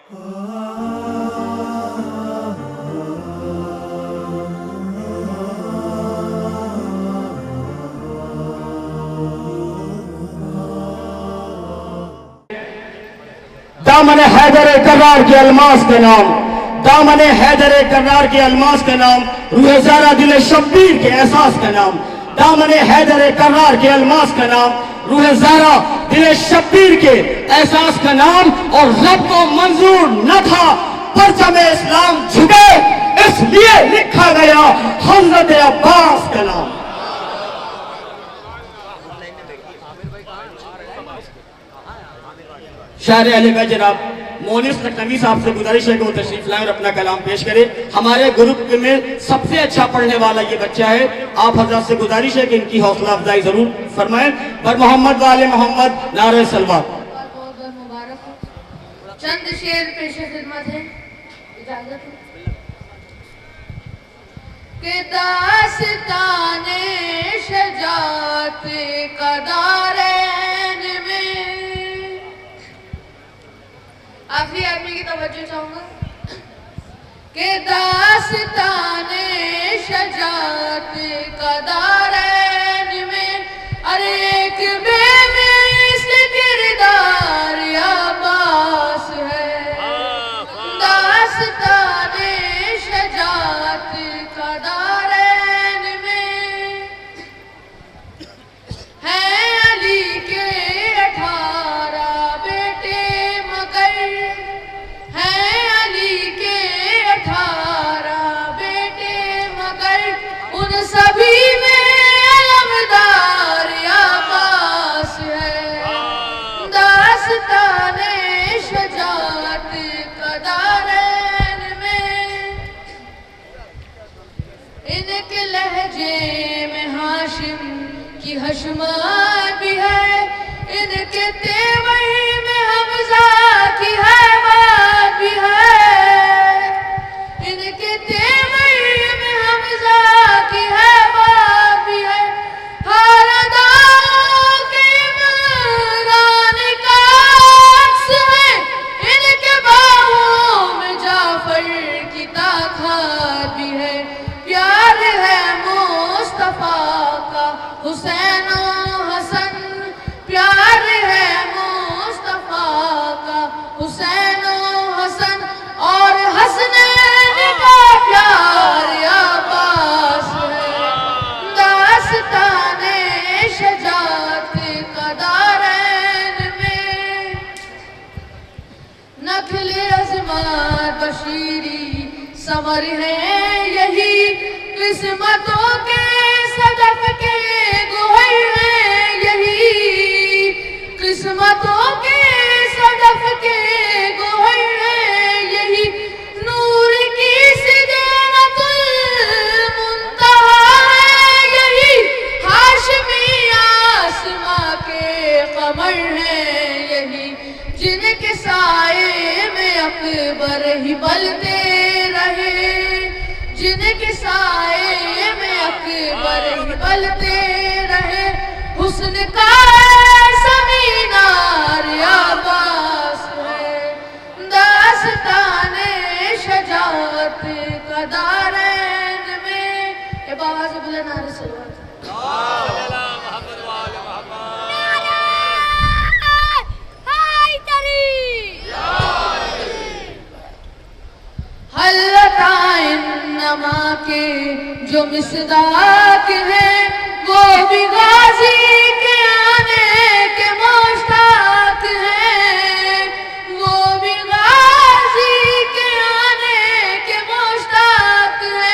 दामन हैदर कर्रार के अलमास के नाम, दामन हैदर कर्रार के अलमास के नाम, रूह ज़ारा दिल शब्बीर के एहसास का नाम, दामन हैदर कर्रार के अलमास का नाम, रूह ज़ारा दिल शब्बीर के एहसास का नाम। और रब को मंजूर न था परचम इस्लाम झुके, इसलिए लिखा गया हज़रत अब्बास का नाम। शायर अली का जनाब मोनिस लखनवी साहब से गुजारिश है कि वो तशरीफ लाएं और अपना कलाम पेश करें। हमारे ग्रुप में सबसे अच्छा पढ़ने वाला ये बच्चा है। आप हजरत से गुजारिश है कि इनकी हौसला अफजाई जरूर फरमाएं। बर मोहम्मद वाले मोहम्मद नारे सलवा। चंद शेर पेश खिदमत है, इजाजत के दास्ताने शजात कदारैन में। आखिरी आदमी की तवज्जो चाहूंगा कि दास्ताने शजात कदारैन में अरे एक बेमिसल किरदार अब्बास है। दास्ताने शजात कदारैन में है अली के 18 बेटे मगर, है अली के 18 बेटे मगर उन सभी में अलमदार अब्बास है। दास्ताने शजात कदारैन में इनके लहजे में हाशिम की हशमत भी है, इनके तेवर में हमजा की हैबत भी है, इनके तेवर में हमजा की हैबत भी है। हारदाओं के इमरान का अक्स है, इनके बाहों में जाफर की ताकत भी है। प्यार है मुस्तफा का हुसैन और हसन, प्यार है मुस्तफा का हुसैन और हसन, और हसनैन का प्यार अब्बास है। दास्ताने शजात कदारैन में नखल अज़मत बशीरी समर है यही, किस्मतों के सदफ के गोहर हैं यही, किस्मतों के सदफ के गोहर हैं यही। नूर की सिदरतुल मुंतहा है यही, हाशमी आसमां के कमर हैं यही। जिनके साए में अकबर ही बलते रहे, जिनके साए में अकबर ही बलते रहे, हुस्न का मीनार अब्बास है। दास्ताने शजात कदारैन में ये बाबा से बोले नारे सलवात। नमा के जो मिसदाक है वो भी गाजी के आने के मुश्ताक है, वो भी गाजी के आने के मुश्ताक है।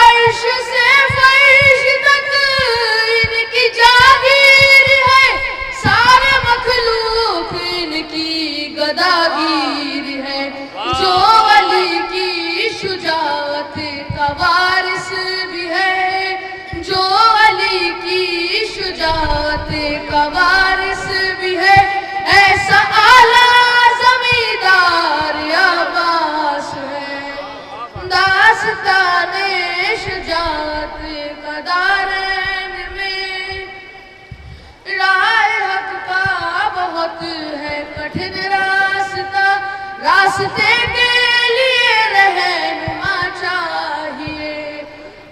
अर्श से फर्श तक इनकी जागीर है, सारे मखलूक इनकी गदागीर है। जो अली की शुजाअत का वारिस भी है, जो अली की शुजाअत का वारिस भी है, ऐसा आला जमींदार अब्बास है। दास्ताने शुजाअत कदारैन में राह हक का बहुत है कठिन रास्ता, रास्ता रास्ते के लिए रहनुमा चाहिए,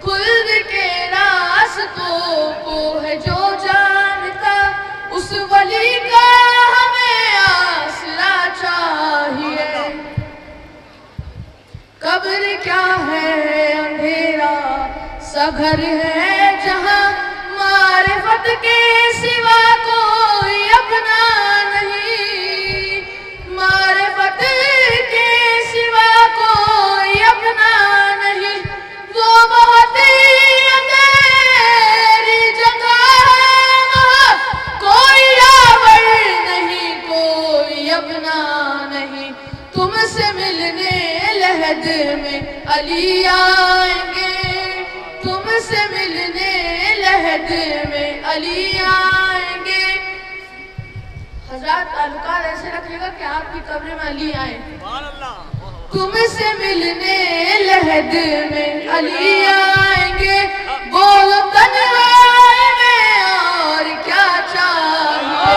खुल्द के रास्तों को है जो जानता, उस वली का हमें आसरा चाहिए। कब्र क्या है अंधेरा सा घर है जहाँ मारिफत के सिवा कोई अपना नहीं, मारिफत के सिवा कोई अपना नहीं। वो बहुत ही अंधेरी जगह है वहाँ कोई यावर नहीं, कोई अपना नहीं। तुमसे मिलने लहद में अली आएंगे, तुमसे मिलने लहद में अली आएंगे। हजरत ताल्लुकात ऐसे रखिएगा कि आपकी कब्र में अली आए। तुमसे मिलने लहद में अली आएंगे, बोलो तन्हाई में और क्या चाहिए।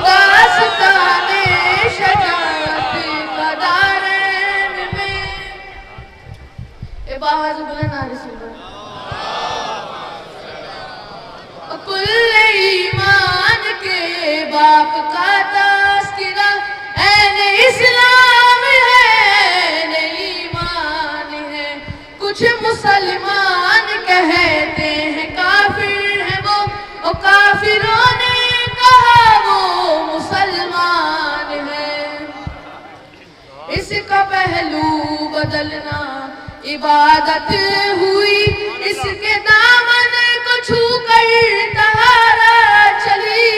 दास्ताने शजाअत का दारैन में आवाज़ बुलंद आ रही है। कुल ईमान के बाप का तस्करा ऐन इस्लाम है, ऐन ईमान है। कुछ मुसलमान कहते हैं काफिर है वो, और काफिरों ने कहा वो मुसलमान है। इसका पहलू बदलना इबादत हुई, इसके दामन को छू कर तहारा चली,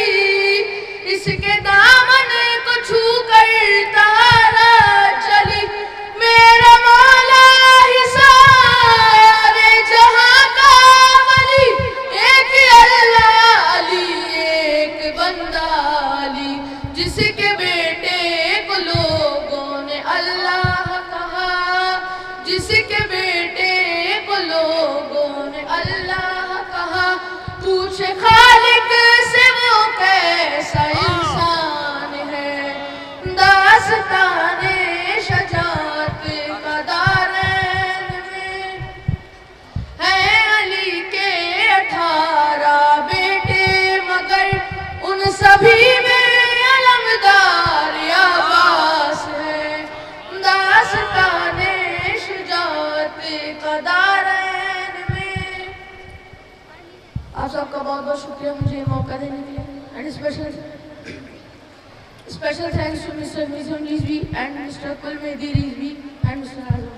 इसके दामन को छू कर तहारा चली। मेरा मौला ही सारे जहां का वली, एक अल्लाह अली एक बंदा अली, जिसके बेटे को लोगों ने अल्लाह कहा, जिसके बेटे को लोगों ने अल्लाह कहा। पूछे खालिक से वो कैसा इंसान है, दास्ताने शजाअत का दारैन में है। अली के 18 बेटे मगर उन सभी में अलमदार अब्बास है, दास्ताने का दारैन में। आप सबका बहुत बहुत शुक्रिया मुझे मौका देने के लिए। And special thanks to mister Mizan Rizvi and mister Kul Mehdi Rizvi and mister Azam.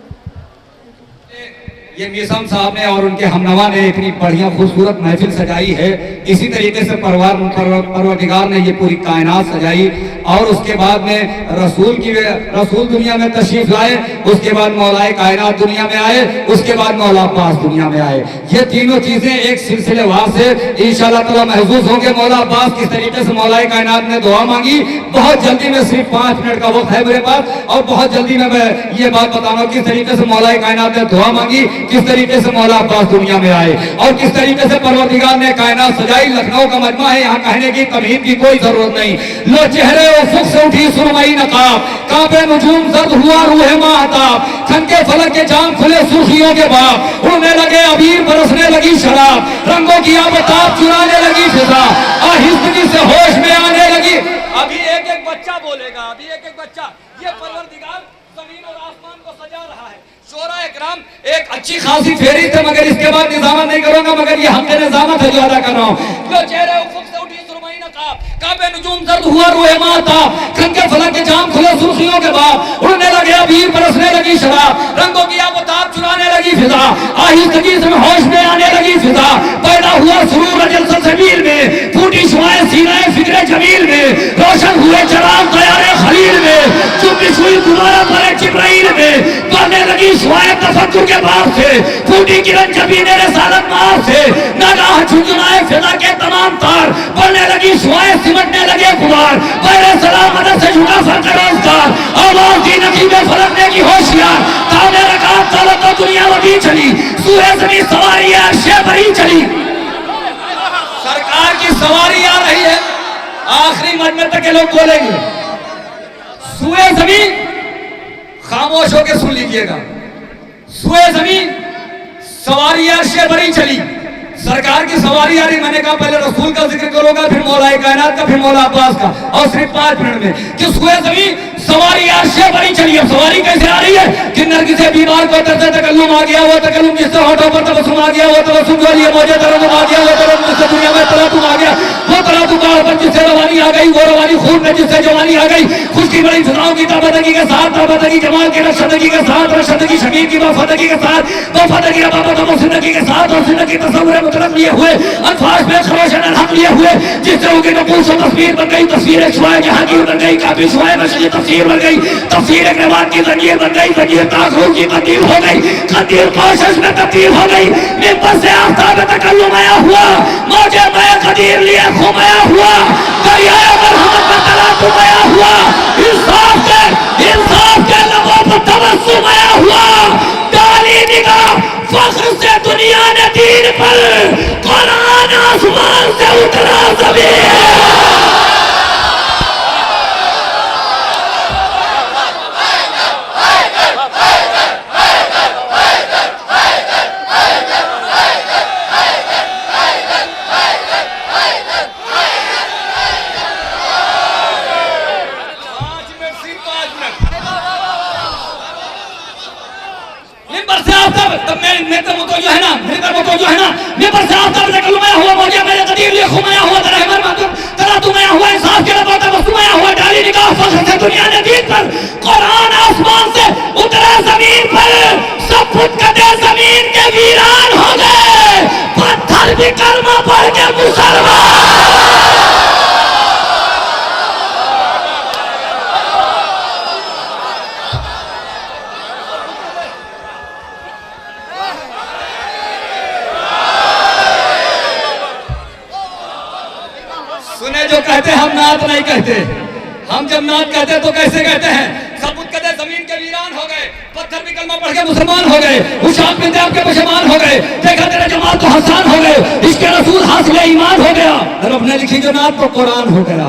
ये मिसम साहब ने और उनके हमनवा ने इतनी बढ़िया खूबसूरत महफिल सजाई है। इसी तरीके से परवरदिगार ने ये पूरी कायनात सजाई। और उसके बाद में रसूल दुनिया में तशरीफ लाए, उसके बाद मौलाए कायनात दुनिया में आए, उसके बाद मौला अब्बास दुनिया में आए। ये तीनों चीजें एक सिलसिलेवार से इंशाअल्लाह ताला महसूस होंगे। मौला अब्बास किस तरीके से मौलाए कायनात ने दुआ मांगी, बहुत जल्दी में, सिर्फ 5 मिनट का वक्त है मेरे पास, और बहुत जल्दी में मैं ये बात बताऊंगा किस तरीके से मौलाए कायनात ने दुआ मांगी, किस तरीके से मौला अब्बास दुनिया में आए, और किस तरीके से परवरदिगार ने कायनात सजाई। लखनऊ का मजमा है, यहाँ कहने की तमहीद की कोई जरूरत नहीं। लो चेहरे उफुक से उठी सुरमई नकाब, कांपे नुजूम जर्द हुआ रूह माहताब, थनके फलक के जाम खुले सुर्खियों के बाप, उड़ने लगे अबीर बरसने लगी शराब, रंगों की आबताब चुराने लगी फिजा, आहिस्तगी से होश में आने लगी। अभी एक एक बच्चा बोलेगा, अभी एक एक बच्चा। ये परवरदिगार जमीन और आसमान को सजा रहा है। शोरा इकराम एक अच्छी खासी फेरी थे, मगर इसके बाद निजामत नहीं करूंगा, मगर ये हमने निजामत है जो अदा कर रहा हूँ। लो चेहरे उफुक से उठी सुरमई नकाब, काबे नुजूम जर्द हुआ रूह माहताब, खनके फलक के जाम खुले सुर्खियों के बाप, उड़ने लगे अबीर बरसने लगी शराब, रंगों की आबताब चुराने लगी फिजा, आहिस्तगी से होश में आने लगी फिजा, पैदा हुआ सुरूर अजल सलसबील में, फूटी शुआएं सीनाए फिक्रे जमील में, रोशन हुए चराग तैयारे खलील में, चुप्पी हुई गुबारा परे जिब्राइल में, बढ़ने लगी शुआएं तफक्कुर के बाप से, फूटी किरण जबीने रिसालत मार से, नागाह झुंझुनाए फिजा के तमाम तार, बढ़ने लगी शुआएं सिमटने लगे गुबार, पैरे सलाम मदद से झुका फरकरोजगार, आवाज दी नकी में फलकने की होशियार, ताने रखा चलो तो दुनिया वही चली, सूहे जमीन सवारी अर्शे बरी चली। सरकार की सवारी आ रही है, आखिरी मजमे तक के लोग बोलेंगे। सूहे जमीन खामोश होकर सुन लीजिएगा। सुए जमीन सवारी अर्शे बड़ी चली, सरकार की सवारी आ रही। मैंने कहा पहले रसूल का जिक्र करूंगा, फिर मौला कायनात का, फिर मौला अब्बास का, और सिर्फ 5 मिनट में कि सुए जमीन सवारी अर्शे बड़ी चली। अब सवारी कैसे आ रही है कि नरगिस बीमार को तरसे तकल्लुम आ गया, वो तकल्लुम जिससे होठों पर तबस्सुम आ गया, वो तबस्सुम जो लिए मौजे तरन्नुम आ गया, वो तरन्नुम जिससे दुनिया में तलातुम आ गया, वो तलातुम पर जिससे रवानी आ गई, वो रवानी खून में जिससे जवानी आ गई। खुशकी बड़ी फिजाओं की ताबदगी के साथ, ताबदगी जमाल की रशदगी के साथ, रशदगी शकीर की वफादगी के साथ, वफादगी रबाबत और जिंदगी के साथ, और जिंदगी तस्वुर मुतलक लिए हुए, अल्फाज में खरोशन अलहक लिए हुए, जिससे उनकी नकूस तस्वीर बन गई, तस्वीर एक शुआए जहांगीर बन गई, काफी शुआए मशरी तफसीर बन गई, तफसीर एक रिवाज की जंजीर बन गई, जंजीर तासरूर की कदीर हो गई, कदीर कोशिश में तब्दील हो गई। मिंबर से आफताब तकल्लुम आया हुआ, मौजे में कदीर लिए घुमाया हुआ, दरियाए मरहमत में तलातुम आया हुआ, इंसाफ के लबों पर तबस्सुम आया हुआ, डाली निगाह फख्र से दुनिया ने दीन पर, कुरान आसमान से उतरा ज़मीन। दुनिया ने दीन पर, कुरान आसमान से उतरा जमीन पर, सब कुछ कदे जमीन के वीरान हो गए, पत्थर भी कलमा पढ़ के मुसलमान। सुने जो कहते हम नात नहीं कहते, हम जब नात कहते तो कैसे कहते हैं? सबूत कदे जमीन के वीरान हो गए, पत्थर भी कलमा पढ़ के मुसलमान हो गए, उशाक में जाब के पशमान हो गए, देखा तेरे जमात तो हसान हो गए, इसके रसूल हासिल ईमान हो गया, रब ने लिखी जो नात तो कुरान हो गया।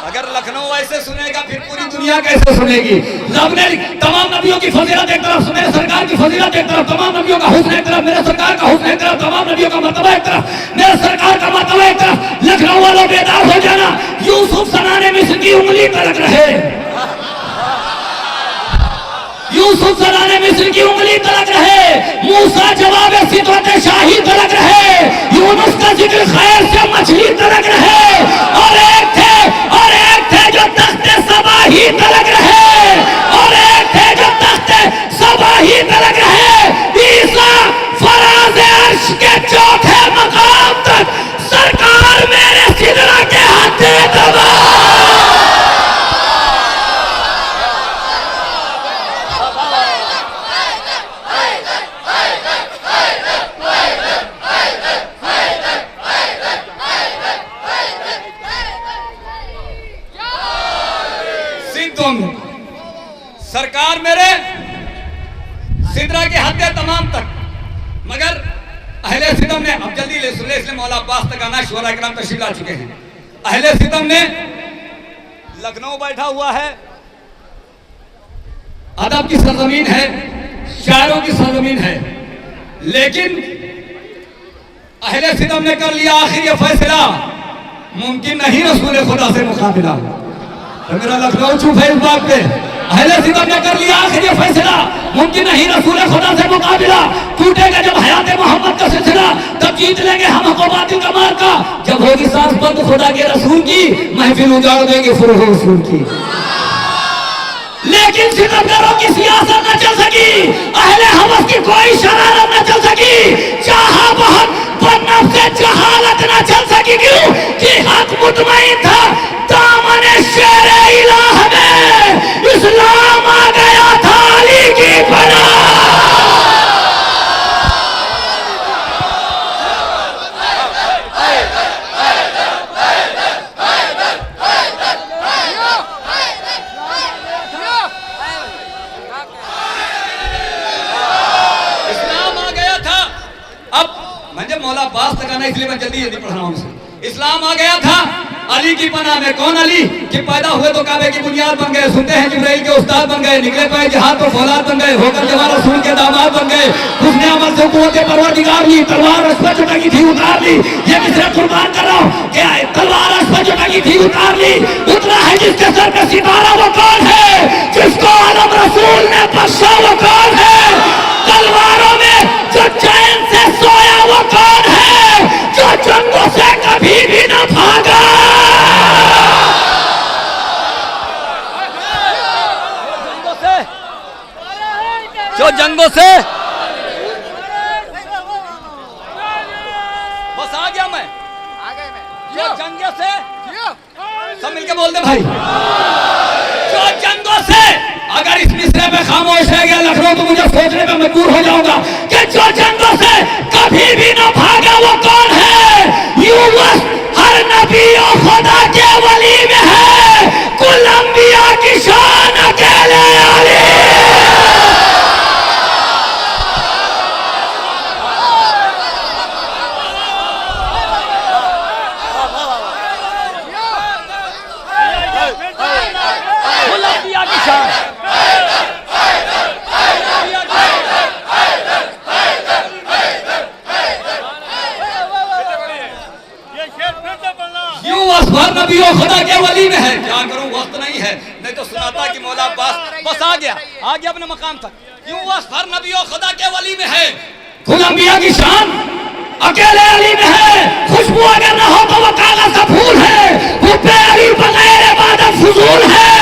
अगर लखनऊ ऐसे सुनेगा फिर पूरी दुनिया कैसे सुनेगी? रब ने तमाम नबियों की फजीलत एक तरफ, मेरे सरकार की फजीलत एक तरफ, तमाम नबियों का हुस्न एक तरफ, मेरे सरकार का हुस्न एक तरफ, तमाम नबियों का मर्तबा एक तरफ, मेरे सरकार का मर्तबा एक तरफ। लखनऊ वालों बेदार हो जाना, यूसुफ सनाने मिस्र की उंगली तलक रहे, यूसुफ सनाने मिस्र की उंगली तलक रहे, मूसा जवाब सिदरत शाही तलक रहे, यूनुस का जिक्र खैर से मछली तलक रहे, और एक थे जो तख्ते सबा ही तलक रहे, और एक थे जो तख्ते सबा ही तलक रहे। ईसा फराज अर्श के चौथे मकाम तक सरकार मेरे सिदरा के हाथे दबा। सरकार मेरे सिदरा के हत्या तमाम तक, मगर अहले सितम ने, अब जल्दी ले सुन ले, इसलिए मौला अब्बास तक आना, शोरा इकराम तशरीफ ला चुके हैं। अहले सितम ने लखनऊ बैठा हुआ है, अदब की सरजमीन है, शायरों की सरजमीन है, लेकिन अहले सितम ने कर लिया आखिर ये फैसला, मुमकिन नहीं रसूल खुदा से मुकाबला। तो मेरा लखनऊ चुप है इस बात पे, अहले सितम ने कर लिया आखिर ये फैसला, मुमकिन नहीं रसूल खुदा से मुकाबला। टूटेगा जब हयात मोहम्मद का सिलसिला, तब जीत लेंगे हम बातिल का मार्का, जब होगी सांस बंद खुदा के रसूल की, महफिल उजाड़ देंगे फुरूह रसूल की। लेकिन सितमगरों की सियासत न चल सकी, अहले हवस की कोई शरारत न चल सकी, चाहा बहुत बदनफ से जहालत न चल सकी। क्यों कि हक मुतमईन था, दामन शेरे इलाह में इस्लाम आ गया था अली की पनाह। मौला अब्बास तक आना, इसलिए मैं जल्दी पढ़ रहा हूं। इस्लाम आ गया था अली की पनाह में। कौन अली कि पैदा हुए तो काबे की बुनियाद बन गए, सुनते हैं जिब्राइल के उस्ताद बन गए, निकले पाए जहाद तो फौलाद बन गए, होकर जवान रसूल के दामाद बन गए। उसने अमल से कुव्वत परवरदिगार ली, तलवार रस पर चुटकी थी उतार ली। ये किसने कुर्बान कर रहा हूँ, क्या तलवार रस पर चुटकी थी उतार ली। उतना है जिसके सर पे सितारा, वो कौन है जिसको आलम रसूल ने बख्शा, वो कौन है। तलवारों में जो चैन से सोया, वो कौन है जो जंगों से कभी भी न भागा। जो जंगों से बस आ गया मैं, जो जंगों से सब मिलके बोल दे भाई। जो जंगों से, अगर इस मिसरे पे खामोश रह गया लखनऊ तो मुझे सोचने पे मजबूर हो जाऊंगा कि जो जंगों से कभी भी न भागा, वो कौन है। यूं हर नबी और खुदा के वली में है, कुल अंबिया की शान अकेले अली। नबी और खुदा के वली में है। क्या करूं, वक्त नहीं है, नहीं तो सुनाता कि मौला बस आ गया अपने मकाम तक। यूं वस्फर नबी और खुदा के वली में है, कुल अंबिया की शान अकेले अली में है। खुशबू अगर ना हो तो वो कागज का फूल है, वो अली बगैर इबादत फुजूल है।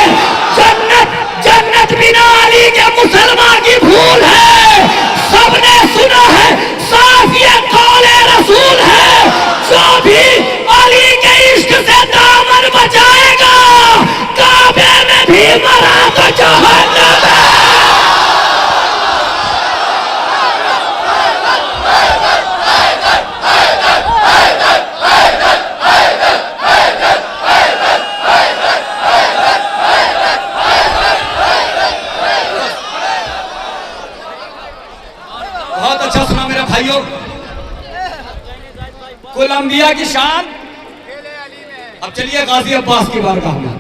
जन्नत बिना अली के मुसलमान की भूल है। सबने सुना है साफ ये कौले रसूल है, जो भी अली के इश्क से दामन बचाएगा, काबे में भी मरा तो जहन्नम है। बहुत अच्छा सुना मेरे भाइयों। कुल अंबिया की शान। अब चलिए गाजी अब्बास की बारगाह में।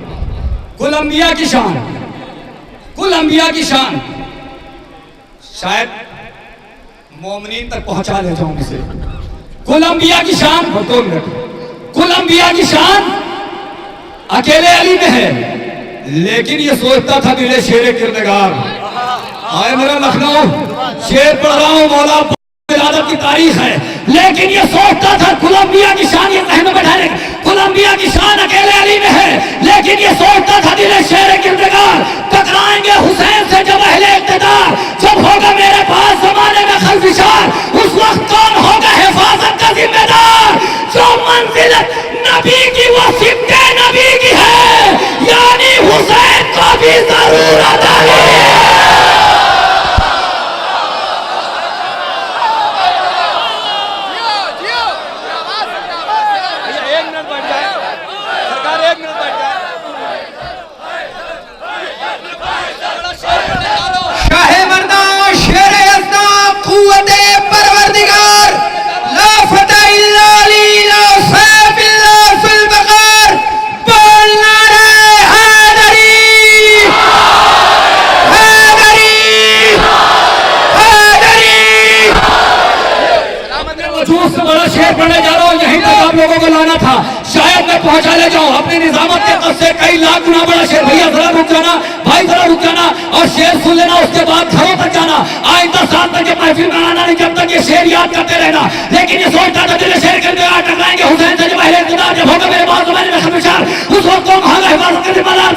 कुल अंबिया की शान, कुल अंबिया की शान। शायद मोमिनीन तक पहुंचा ले जाऊं इसे। कुल अंबिया की शान, 2 मिनट। कुल अंबिया की शान अकेले अली में है, लेकिन ये सोचता था दिले शेर किरदार। आए मेरा लखनऊ, शेर पढ़ रहा हूं, मौला विलादत की तारीख है, लेकिन ये सोचता था कुलंबिया की शान, ये कहने बैठाने, कुलंबिया की शान अकेले अली में है, लेकिन ये सोचता था दिले शेर किरदार। टकराएंगे हुसैन से जब अहले इक़्तिदार, जब होगा मेरे पास जमाने में खलफिशार, उस वक्त कौन होगा हिफाजत का जिम्मेदार। जो मंजिल नबी की वो सिब्ते नबी की है, यानी हुसैन को भी जरूरत है। लोगों को लाना था, शायद मैं पहुंचा ले जाऊं अपनी निजामत के कद से कई लाख गुना बड़ा शेर। भैया जरा रुक जाना, भाई जरा रुक जाना और शेर सुन लेना, उसके बाद घरों तक जाना। आइंदा साल तक ये महफिल में आना नहीं, जब तक ये शेर याद करते रहना। लेकिन ये सोचता था दिल शेर करके टकराएंगे हुसैन से जब अहले इक़्तिदार, जब होगा मेरे पास जमाने में खलफिशार, उस वक्त को भागा हिफाजत के जिम्मेदार।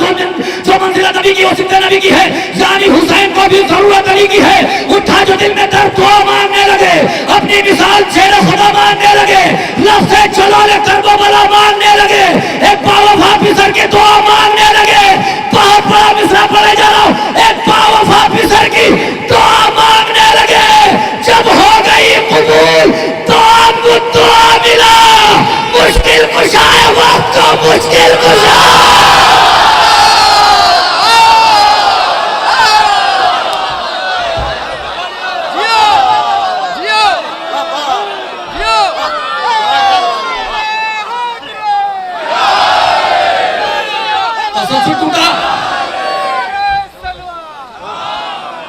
जो मंजिला नबी की वो सिद्दे नबी की है, यानी हुसैन को भी जरूरत अली की है। उठा जो दिल में दर्द दुआ मांगने लगे, अपनी मिसाल शेर खुदा मांगने लगे, लफ्ज़ चलो ले करबला मांगने लगे, एक बावफा फिसर की दुआ मांगने लगे। बहुत बड़ा मिसरा पढ़े जा रहा हूं, एक बावफा फिसर की दुआ मांगने लगे। जब हो गई कबूल तो आपको दुआ मिला, मुश्किल कुशा है वक्त को मुश्किल कुशा।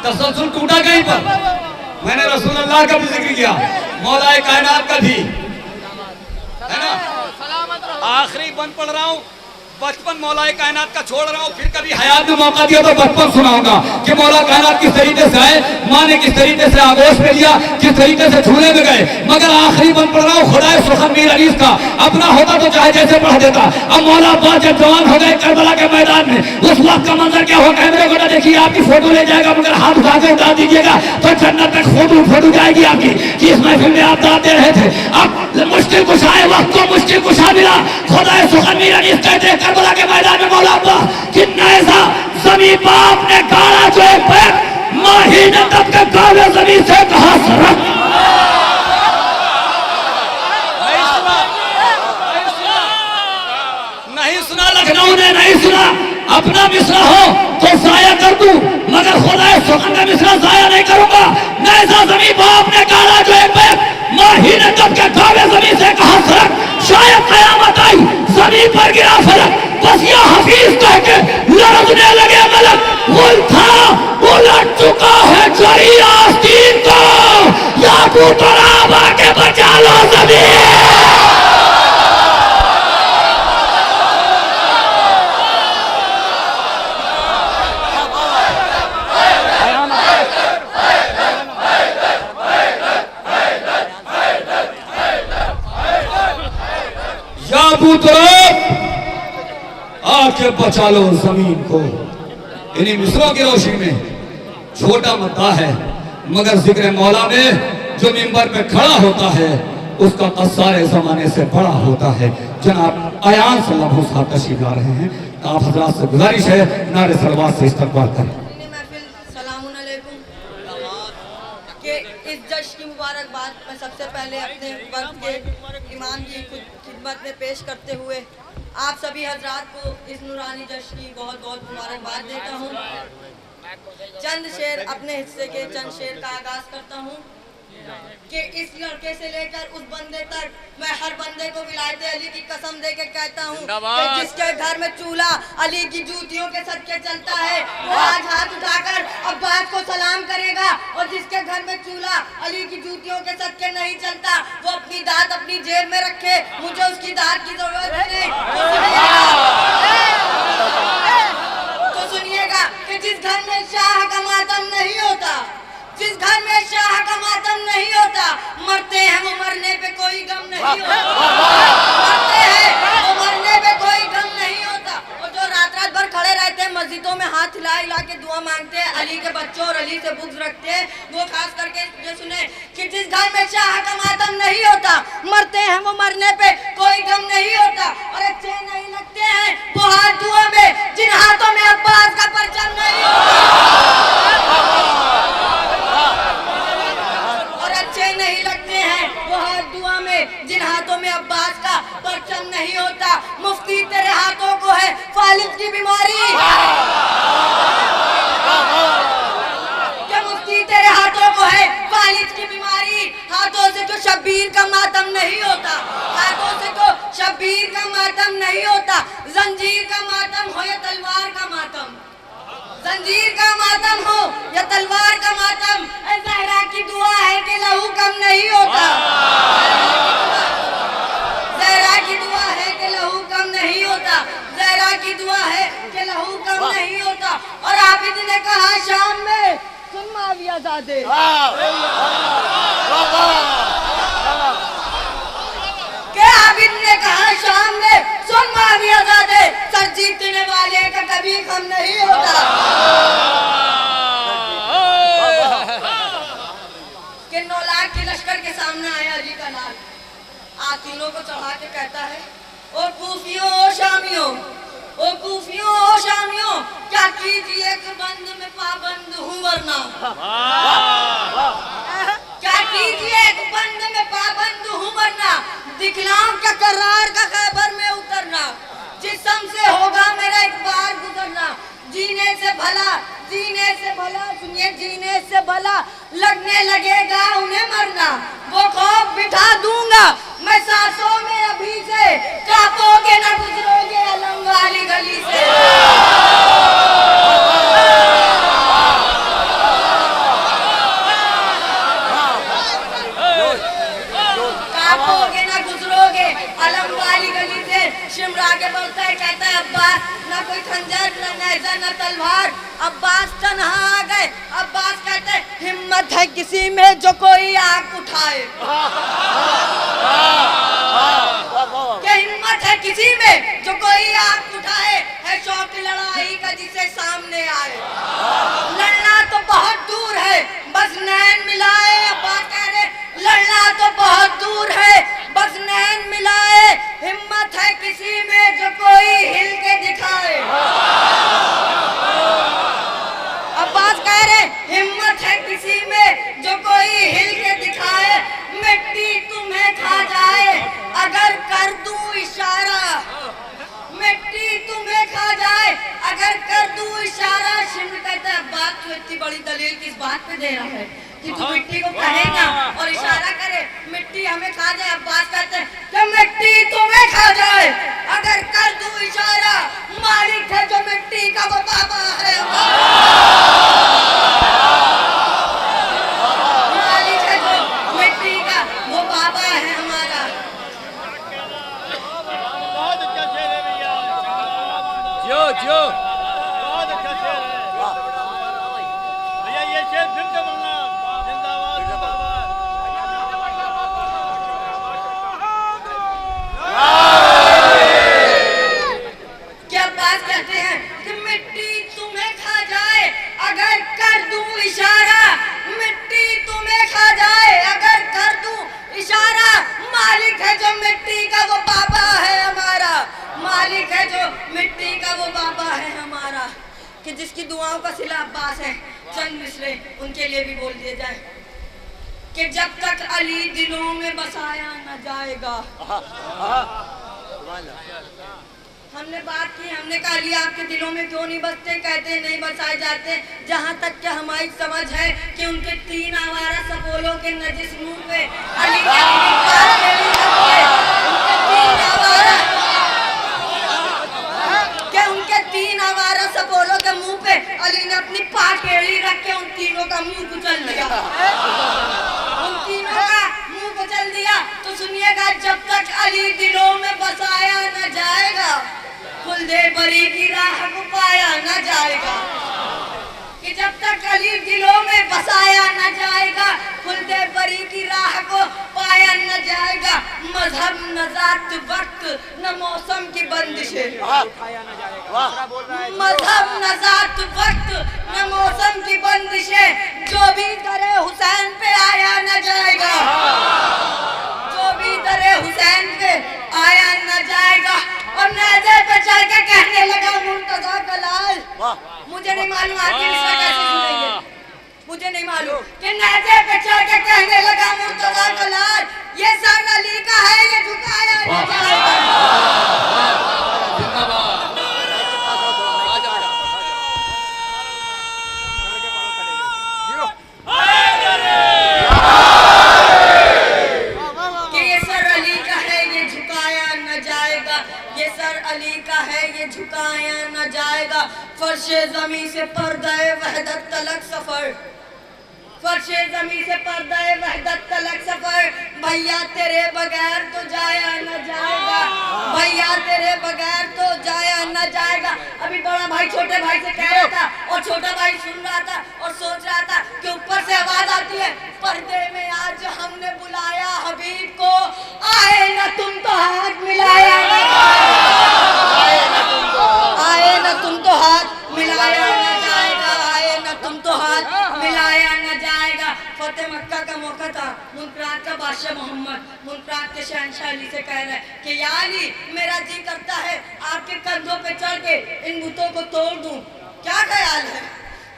तसलसल टूटा कहीं पर। मैंने रसूल अल्लाह का भी जिक्र किया, मौला कायनात का भी, है ना। आखिरी बंद पढ़ रहा हूँ, बचपन मौला कायनात का छोड़ रहा हूँ, फिर कभी हयात में मौका दिया तो बचपन सुनाऊंगा कि मौला कायनात किस तरीके से आए, माँ ने किस तरीके से आगोश में लिया, किस तरीके से झूले में गए। मगर आखिरी बंद पढ़ रहा हूँ खुदाए सुखन मीर अलीस का, अपना होता तो चाहे जैसे पढ़ देता। अब मौला अब्बास जब जवान हो गए करबला के मैदान में, उस वक्त का मंजर क्या हो, कैमरे को ना देखिए, आपकी फोटो ले जाएगा, मगर हाथ उठा के उतार दीजिएगा तो जन्नत तक फोटो जाएगी आपकी कि इस महफिल में आप दाद दे रहे थे। अब मुश्किल कुछ आए, वक्त को मुश्किल कुछ आ मिला। खुदाए सुखन मीर अलीस कहते हैं करबला के मैदान में मौला अब्बास कितना ऐसा जमीन बाप ने गाड़ा जो एक पैर माही ने तब के गाले जमीन से कहा सरक। नहीं सुना, लखनऊ ने नहीं सुना। अपना मिसरा हो तो जाया कर दूं, मगर खुदा सुखन का मिसरा जाया नहीं करूंगा। ऐसा जमीन बाप ने गाड़ा जो एक पैर माही ने तब के गाले जमीन से कहा सरक। शायद कयामत आई जमीन पर गिरा फलक, बस या हफीज कह के लड़ने लगे मलक। गुल था उलट चुका है जरी आस्तीन को, या टूटराब आके बचा लो जमीन। या टूटराब आके बचा लो जमीन को। इन्हीं मिसरों की रोशनी में छोटा मुद्दा है, मगर जिक्र मौला में जो मिंबर पे खड़ा होता है उसका सारे जमाने से बड़ा होता है। जनाब अयान सल्लल्लाहु अलैहि वसल्लम तशरीफ ला रहे हैं, आप हजरात से गुजारिश है नारे सलवात से इस्तकबाल करें। इस जश्न की मुबारकबाद मैं सबसे पहले अपने वक्त के इमाम की खिदमत में पेश करते हुए आप सभी हजरात को इस नूरानी जश्न की बहुत बहुत मुबारकबाद देता हूँ। चंद शेर अपने हिस्से के चंद शेर का आगाज करता हूँ कि इस लड़के से लेकर उस बंदे तक मैं हर बंदे को विलायत अली की कसम दे के कहता हूँ कि जिसके घर में चूल्हा अली की जूतियों के सदके चलता है वो आज हाथ उठाकर अब्बास को सलाम करेगा, और जिसके घर में चूल्हा अली की जूतियों के सदके नहीं चलता वो अपनी दात अपनी जेब में रखे, मुझे उसकी दात की जरूरत नहीं। तो सुनिएगा कि जिस घर में शाह का मातम नहीं होता, जिस घर में शाह का मातम नहीं होता, मरते हैं वो मरने पे कोई गम नहीं होता, मरते हैं वो मरने पे कोई गम नहीं होता। और जो रात रात भर खड़े रहते हैं मस्जिदों में हाथ हिला हिला के दुआ मांगते हैं, अली के बच्चों और अली से बुग़्ज़ रखते हैं, वो खास करके ये सुने कि जिस घर में शाह का मातम नहीं होता, मरते हैं वो मरने पे कोई गम नहीं होता। और अच्छे नहीं लगते हैं वो हाथ दुआ में जिन हाथों में अब्बास का परचम नहीं होता, नहीं लगते हैं वो हाथ दुआ में जिन हाथों में अब्बास का परचम नहीं होता। मुफ्ती तेरे हाथों को है फालिज की बीमारी, क्या मुफ्ती तेरे हाथों को है फालिज की बीमारी। हाथों से तो शब्बीर का मातम नहीं होता, हाथों से तो शब्बीर का मातम नहीं होता। जंजीर का मातम हो या तलवार का मातम, जंजीर का मातम हो या तलवार का मातम, ज़हरा की दुआ है कि लहू कम नहीं होता, ज़हरा की दुआ है कि लहू कम नहीं होता, ज़हरा की दुआ है कि लहू कम नहीं होता। और आबिद ने कहा शाम में सुन माविया ज़ादे, आबिद ने कहा शाम में सुन माविया ज़ादे, सर जीतने वाले का कभी कम नहीं होता। कि 9 लाख के लश्कर के सामने आया अली का लाल, आतीनों को चढ़ा के कहता है ओ कूफियों ओ शामियों, ओ कूफियों ओ शामियों, क्या कीजिए कि बंद में पाबंद हूँ वरना, क्या कीजिए कि बंद में पाबंद हूँ वरना, दिखलाऊं क्या करार का खैबर में उतरना, जिस्म से होगा मेरा एक बार गुजरना, जीने से भला सुनिए जीने से भला लगने लगेगा उन्हें मरना, वो खौफ बिठा दूंगा मैं सांसों में अभी से, कांपोगे न गुजरोगे अलम वाली गली से। ना तलवार। अब्बास तन्हा आ गए। अब्बास कहते हिम्मत है किसी में जो कोई आग उठाए। क्या हिम्मत है किसी में जो कोई आग उठाए, है शौक लड़ाई का जिसे सामने आए। लड़ना तो बहुत दूर है बस नैन मिलाए। अब्बास कह रहे लड़ना तो बहुत दूर है बस नैन मिलाए। हिम्मत है किसी में जो कोई हिल के दिखाए। अब्बास कह रहे हिम्मत है किसी में जो कोई हिल के दिखाए। मिट्टी तुम्हें खा जाए अगर कर दूं इशारा। मिट्टी तुम्हें खा जाए अगर कर दूं इशारा। शिव कहता है बात तो इतनी बड़ी दलील किस बात पे दे रहा है कि तू मिट्टी को कहेगा और इशारा करे मिट्टी हमें खा जाए। अब्बास कहते हैं कि मिट्टी तुम्हें खा जाए अगर कर दूं इशारा। मालिक है जो मिट्टी का वो बाबा है। मालिक है जो मिट्टी का वो बाबा है हमारा। बहुत अच्छा शेर है भैया। जो जो बहुत अच्छा शेर है भैया। ये शेर फिर से बोलना। जिंदाबाद जिंदाबाद। क्या बात कहते हैं कि मिट्टी तुम्हें खा जाए अगर कर दूं इशारा। मिट्टी तुम्हें खा जाए अगर कर दूं इशारा। मालिक है जो मिट्टी का वो बाबा है हमारा। मालिक है जो मिट्टी का वो बाबा है हमारा। कि जिसकी दुआओं का सिला अब्बास है। चंद मिसरे उनके लिए भी बोल दिए जाए कि जब तक अली दिलों में बसाया न जाएगा। हमने बात की, हमने कहा अली आपके दिलों में क्यों नहीं बसते, कहते नहीं बसाए जाते। जहाँ तक क्या हमारी समझ है कि उनके 3 आवारा सपोलों के नजिस मुंह पे अली के उनके 3 आवारा सपोलों के मुंह पे अली ने अपनी पाकेड़ी रख के उन तीनों का मुंह कुचल दिया। उन तीनों का मुंह कुचल दिया। तो सुनिएगा जब तक अली दिलों में बसाया न जाएगा खुल्दे बरी की राह को पाया न जाएगा। कि जब तक अली दिलों में बसाया न जाएगा खुल्दे बरी की राह को पाया न जाएगा। मजहब न जात वक्त न मौसम की बंदिशें। मजहब न जात वक्त न मौसम की बंदिशें। जो भी दरे हुसैन पे आया न जाएगा। जो भी दरे हुसैन पे आया न जाएगा। और नेज़े पे चढ़ के कहने लगा मुर्तजा का लाल। मुझे नहीं मालूम आपकी मिसरा कैसे सुनेंगे, मुझे नहीं मालूम कि नेज़े पे चढ़ के कहने लगा मुर्तजा का लाल। ये सर अली का है ये झुकाया न जाएगा। अली का है ये झुकाया न जाएगा। फर्शे ज़मीं से पर्दे वहदत तलक सफर। फर्शे ज़मीं से पर्दे वहदत तलक सफर। भैया तेरे बगैर तो जाया न जाएगा। भैया तेरे बगैर तो जाया न जाएगा। अभी बड़ा भाई छोटे भाई से कह रहा था और छोटा भाई सुन रहा था और सोच रहा था कि ऊपर से आवाज आती है पर्दे में आज हमने बुलाया हबीब को। आए न तुम तो हाथ मिलाया न आए न तुम तो हाथ मिलाया न जाएगा। आए न तुम तो हाथ मिलाया न जाएगा। फतेह मक्का का मौका था। मुल्क का बादशाह मोहम्मद मुल्क के शहंशाह अली से कह रहा है कि या अली मेरा जी करता है आपके कंधों पे चढ़ के इन बुतों को तोड़ दूं। क्या ख्याल है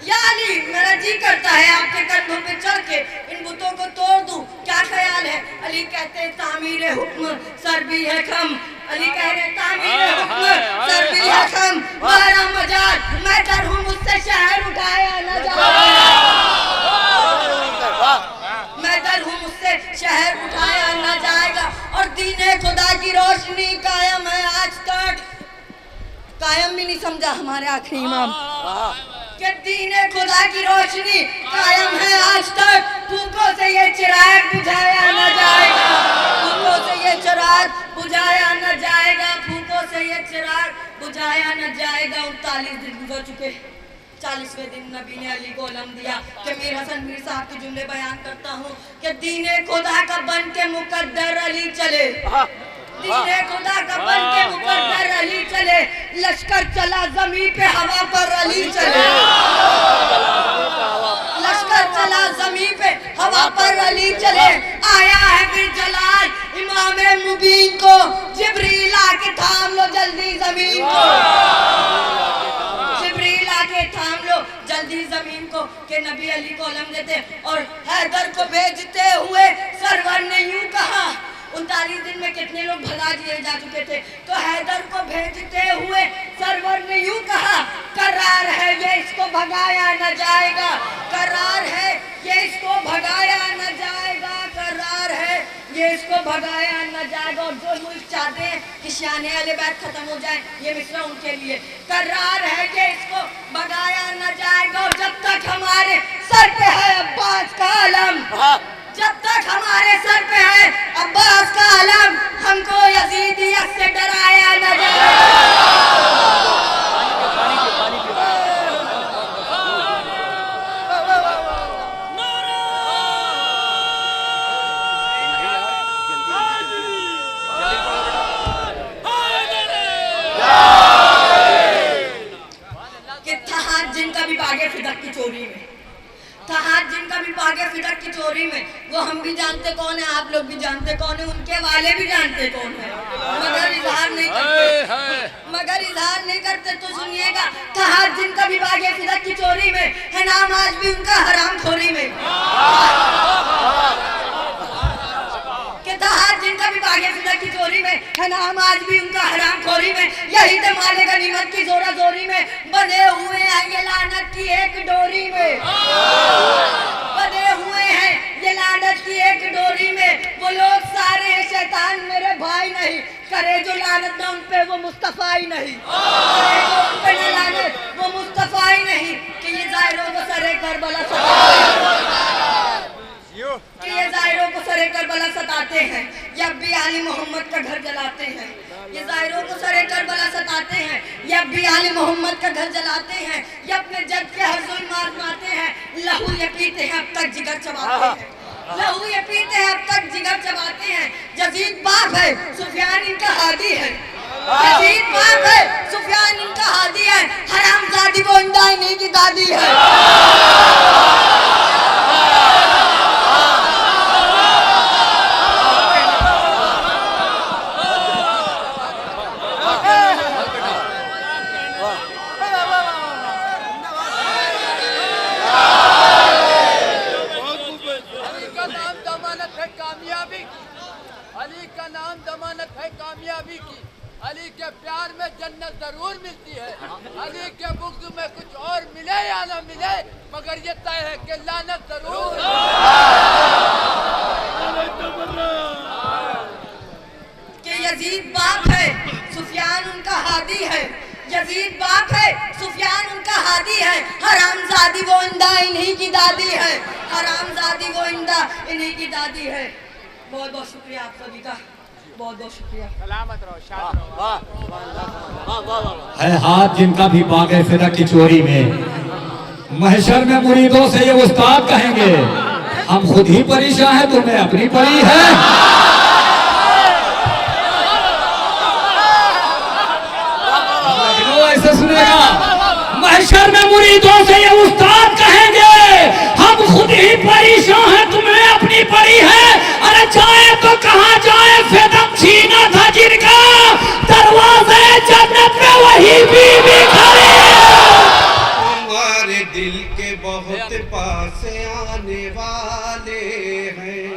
या अली मेरा जी करता है आपके कंधों पे चढ़ के इन बुतों को तोड़ दूं। क्या ख्याल है। अली कहते हैं तामीर हुक्म सर भी है कम। अली कह रहे तामीर हुक्म सर भी है कम। मारा मजाल मैं डर हूँ मुझसे शहर उठाया न जाएगा। मैं डर हूँ मुझसे शहर उठाया न जाएगा। और दीने खुदा की रोशनी कायम है आज तक। कायम भी नहीं समझा हमारे आखिरी इमाम कि दीने खुदा की रोशनी कायम है आज तक। फूकों से ये चिराग बुझाया न जाएगा। फूकों से ये चिराग बुझाया न जाएगा। फूकों से ये चिराग जाया न जाएगा। 39 दिन गुजर चुके, 40वें दिन नबी ने अली को अलम दिया कि मीर हसन मीर साहब के जुमले बयान करता हूँ कि दीने खुदा का बन के मुकद्दर अली चले, दीने खुदा का बन के मुकद्दर अली चले, लश्कर चला ज़मीन पे हवा पर अली चले, लश्कर चला ज़मीन पे हवा पर अली चले। आया है फिर जलाल इमाम मुबीन को, जिब्रील आके थाम लो जल्दी ज़मीन को, जिब्रील आके थाम लो जल्दी ज़मीन को, के नबी अली को अलम देते और हैदर को भेजते हुए सरवर ने यूं कहा। 39 दिन में कितने लोग भगा दिए जा चुके थे, तो हैदर को भेजते हुए सरवर ने यूं कहा, करार है ये इसको भगाया न जाएगा, करार है ये इसको भगाया न जाएगा, करार है ये इसको भगाया न जाएगा। और जो मुल्क चाहते हैं कि शान अहले बैत खत्म हो जाए, ये मिसरा उनके लिए, करार है कि इसको भगाया न जाएगा। और जब तक हमारे सर पे है अब्बास का अलम, जब तक हमारे सर पे है अब्बास का अलम, हमको यजीदियत से डराया न जाए। जिनका भी बागे फिदक की चोरी में, तहात जिनका भी बागे फिदक की चोरी में, वो हम भी जानते कौन है, आप लोग भी जानते कौन है, उनके वाले भी जानते कौन है, मगर इजहार नहीं करते, मगर इजहार नहीं करते। तो सुनिएगा, तहात जिनका भी बागे फिदक की चोरी में है नाम आज भी उनका हराम खोरी में, के तहात जिनका भी बागे फिदक की चोरी में है नाम आज भी उनका हराम खोरी में। यही तो माले गनीमत की जोरा जोरी में बने हुए हैं ये लानत की एक डोरी में, बने हुए हैं ये लानत की एक डोरी में। वो लोग सारे हैं शैतान मेरे भाई नहीं, करे जो लानत ना उन पे वो मुस्तफा ही नहीं, करे जो उन पे ना लानत वो मुस्तफा ही नहीं। कि ये जाहिरों को सरे करबला कि ये जाहिरों को सरे करबला सताते हैं, या भी आली मोहम्मद का घर जलाते हैं, ये जाहिरों को सरे करबला सताते हैं, या भी आली मोहम्मद का घर जलाते हैं, या अपने जद के हर जुल्म आजमाते हैं, लहू ये पीते हैं अब तक जिगर चबाते हैं, लहू ये पीते हैं अब तक जिगर चबाते हैं। यजीद बाप है सुफियान इनका हादी है, यजीद बाप है सुफियान इनका हादी है, हरामजादी वो इंदा इन्हीं की दादी है। अली का नाम जमानत है कामयाबी की, अली के प्यार में जन्नत जरूर मिलती है, अली के बुग़्ज़ में कुछ और मिले या न मिले, मगर ये तय है कि लानत जरूर। कि यजीद बाप है सुफियान उनका हादी है, यजीद बाप है सुफियान उनका हादी है, हरामजादी वो इंदा इन्हीं की दादी है, हरामजादी वो इंदा इन्हीं की दादी है। बहुत बहुत शुक्रिया आप सभी का, बहुत बहुत शुक्रिया। सलामत रहो, शाद रहो। है हाथ जिनका भी बागे फिदक की चोरी में, महशर में मुरीदों से ये उस्ताद कहेंगे, हम खुद ही परेशान हैं तुम्हें अपनी परी है। ऐसे सुनेगा, महशर में मुरीदों से ये उस्ताद कहेंगे, हम खुद ही परेशान हैं तुम्हें अपनी परी है। अरे जाए तो कहाँ जाए, फिदक छीना था जिनका, दरवाजे जन्नत में वही बीवी खड़ी है। तुम्हारे दिल के बहुत पास आने वाले हैं,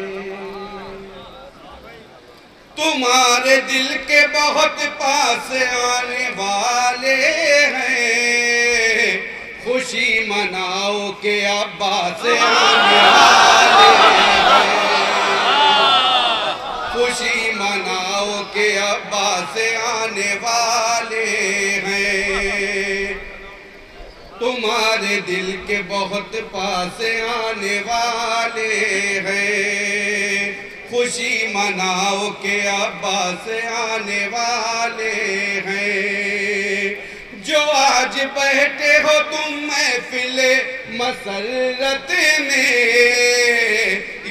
तुम्हारे दिल के बहुत पास आने वाले हैं, खुशी मनाओ के अब्बास आने वाले हैं, खुशी मनाओ के अब्बास आने वाले हैं, तुम्हारे दिल के बहुत पास आने वाले हैं, खुशी मनाओ के अब्बास आने वाले हैं। आज बैठे हो तुम महफिले मसरत में,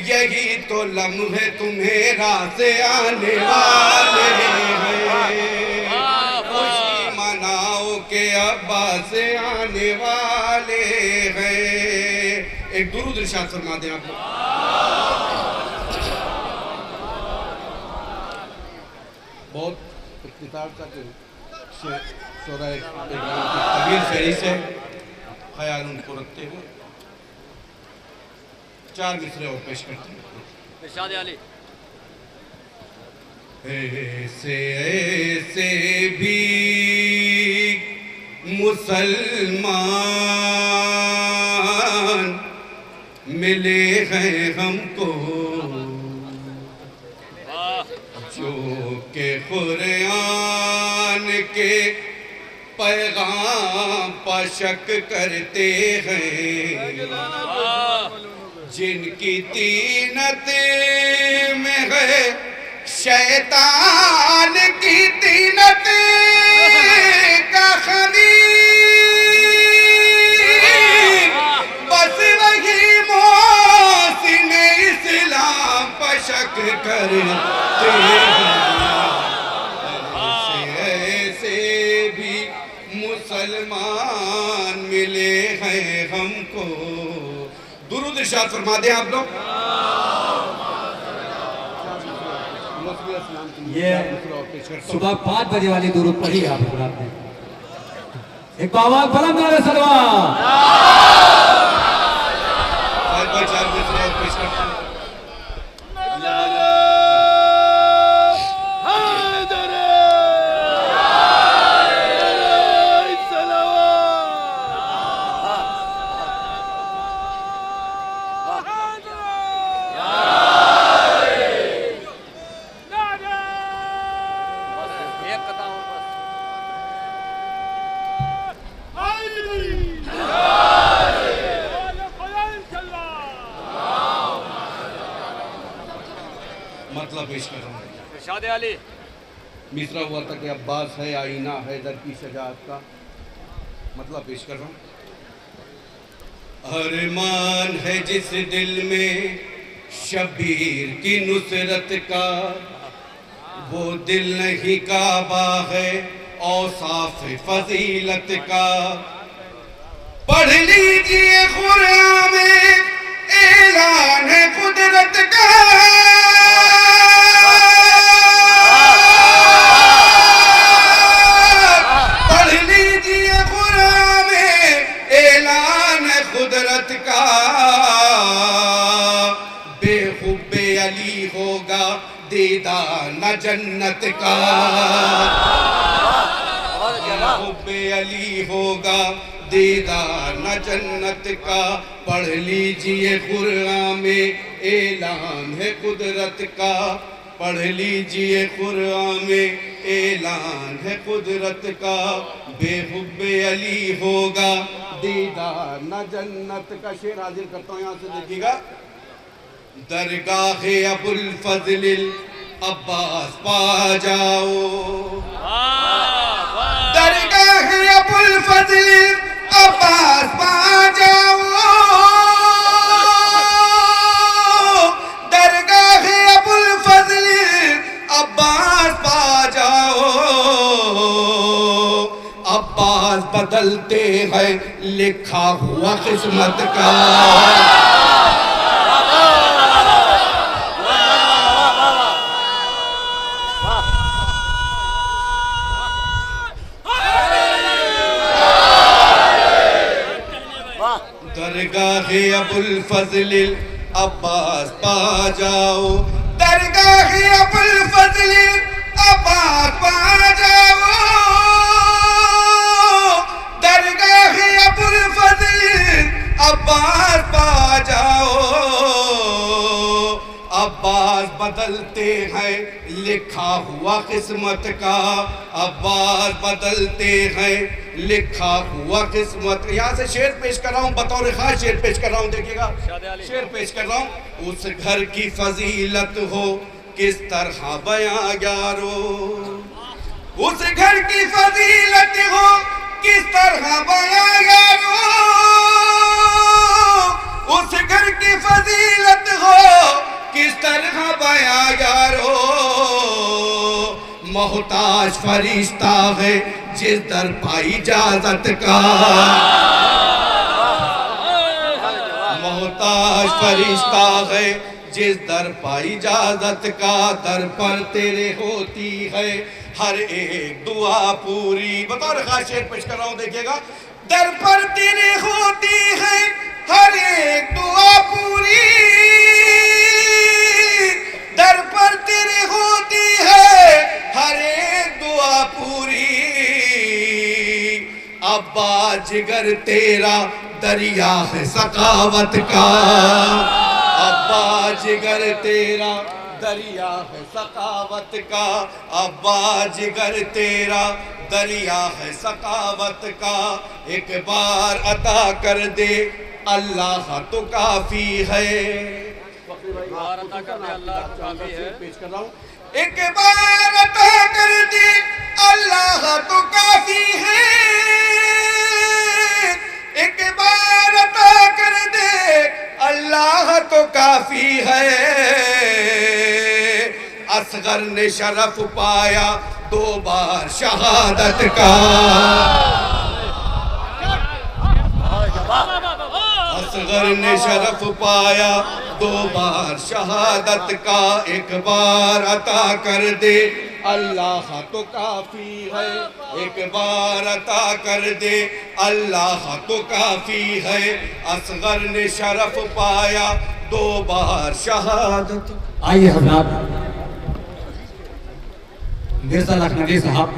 यही तो लम्हे तुम्हें राह से आने वाले हैं। खुशी मनाओ के अब्बा से आने वाले हैं। एक दुरूद इरशाद फरमा दें आप लोग। बहुत इख्तितार तक तवील फेरी से ख्याल उनको रखते हुए 4 मिसरे और पेश करते हैं। इरशाद अली। ऐसे ऐसे भी मुसलमान मिले हैं हमको, जो के कुरान के पैगाम पर शक करते हैं, जिनकी तीनत में है शैतान की तीनत का खमीर, बस वही मोहसिन इस्लाम पर शक करते हैं। ऐसे भी मुसलमान मिले हैं हमको। दुरूद इरशाद फरमा दें आप लोग। ये सुबह 5 बजे वाली दुरूद पढ़ी आप लोग ने। एक आवाज बुलंद नारे सलवात। 4 मिसरे और पेश करते हैं। मतलब पेश कर रहा हूँ। इरशाद अली। मिसरा हुआ था कि अब्बास है आईना हैदर की शजाअत का। मतलब पेश कर रहा हूँ। अरमान है जिस दिल में शबीर की नुसरत का, वो दिल नहीं काबा है औसाफ फजीलत का। पढ़ लीजिए कुरान में ऐलान है कुदरत का, पढ़ लीजिए कुरान में ऐलान है कुदरत का। बेखुबे अली होगा दीदान जन्नत का, बेखुबे अली होगा दीदान जन्नत का। पढ़ लीजिए कुरान में ऐलान है कुदरत का, पढ़ लीजिए कुरान में ऐलान है कुदरत का। बेहुब्बे अली होगा दीदान जन्नत का। शेर हाजिर करता हूँ, यहाँ से देखिएगा। दरगाहे अबुल फजल अब्बास पा जाओ, दरगाहे अबुल फजल अब्बास पा जाओ, दरगाहे अबुल फजल अब्बास पा जाओ। अब्बास बदलते हैं लिखा हुआ किस्मत का, दरगाहे अबुल फजल अब्बास पा जाओ, दरगाहे अबुल फजल अब्बास पा जाओ, दरगाहे अबुल फजल अब्बास पा जाओ। अब्बास बदलते हैं लिखा हुआ किस्मत का, अब्बास बदलते हैं लिखा हुआ किस्मत। यहाँ से शेर पेश कर रहा हूँ, बतौर खास शेर पेश कर रहा हूँ, देखिएगा शेर पेश कर रहा हूँ। उस घर की फजीलत हो किस तरह बयां यारो, उस घर की फजीलत हो किस तरह बयां यारो, उस घर की फजीलत हो किस तरह बयां यारो। मोहताज फरिश्ता है जिस दर पाई इजाजत का, मोहताज फरिश्ता है जिस दर पाई इजाजत का। दर पर तेरे होती है हर एक दुआ पूरी। बतौर खास शेर पेश कर रहा हूं, देखिएगा। दर पर तेरे होती है हर एक दुआ पूरी, दर पर तेरे होती है हर एक दुआ पूरी। अब्बा जिगर तेरा दरिया है सखावत का, अब्बा जिगर तेरा दरिया है सखावत का। अब्बा जिगर तेरा दरिया है सखावत का। एक बार अता कर दे अल्लाह तो काफी है। अता कर दे अल्लाह तो काफी है। पेश कर रहा हूँ। एक बार अता कर दे अल्लाह तो काफी है, एक बार अता कर दे अल्लाह तो काफी है। असगर ने शरफ पाया 2 बार शहादत का, असगर ने शरफ पाया 2 बार शहादत का। एक बार अता कर दे अल्लाह तो काफी है, एक बार अता कर दे अल्लाह तो काफी है। असगर ने शरफ पाया 2 बार शहादत। आइए हज़रात, मिर्ज़ा लखनवी साहब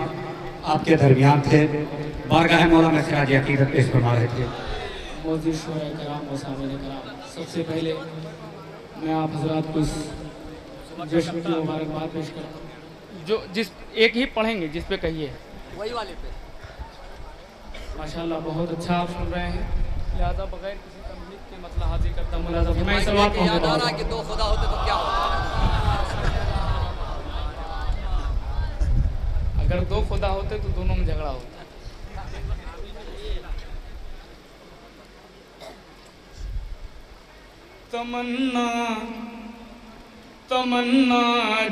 आपके दरमियान थे, बारगाह मौला में खिराज अकीदत पेश फरमा रहे थे। मौजूद शोरा कराम व सामईन कराम, सबसे पहले मैं आप हज़रात को इस जश्न की मुबारकबाद पेश करता हूँ। जो जिस एक ही पढ़ेंगे जिस पे कहिए वही वाले पे। माशाल्लाह बहुत अच्छा आप सुन रहे हैं। लिहाजा बगैर किसी तमहीद के मतलब हाजिर करता हूँ। लिहाजा मैं सवाल याद आ रहा कि 2 खुदा होते तो क्या होता। अगर 2 खुदा होते तो दोनों में झगड़ा होता। तमन्ना तमन्ना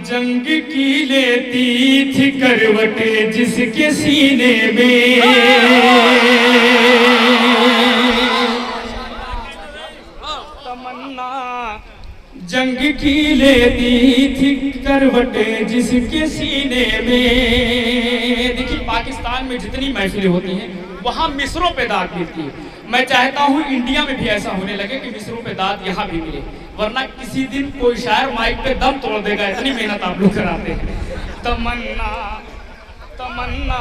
जंग की लेती थी करवट जिसके सीने में, तमन्ना जंग की लेती थी करवट जिसके सीने में। देखिए पाकिस्तान में जितनी महफिलें होती हैं वहाँ मिसरों पे दाद मिलती है। मैं चाहता हूँ इंडिया में भी ऐसा होने लगे कि मिसरों पे दाद यहाँ भी मिले, वरना किसी दिन कोई शायर माइक पे दम तोड़ देगा, इतनी मेहनत आप लोग कराते हैं। तमन्ना तमन्ना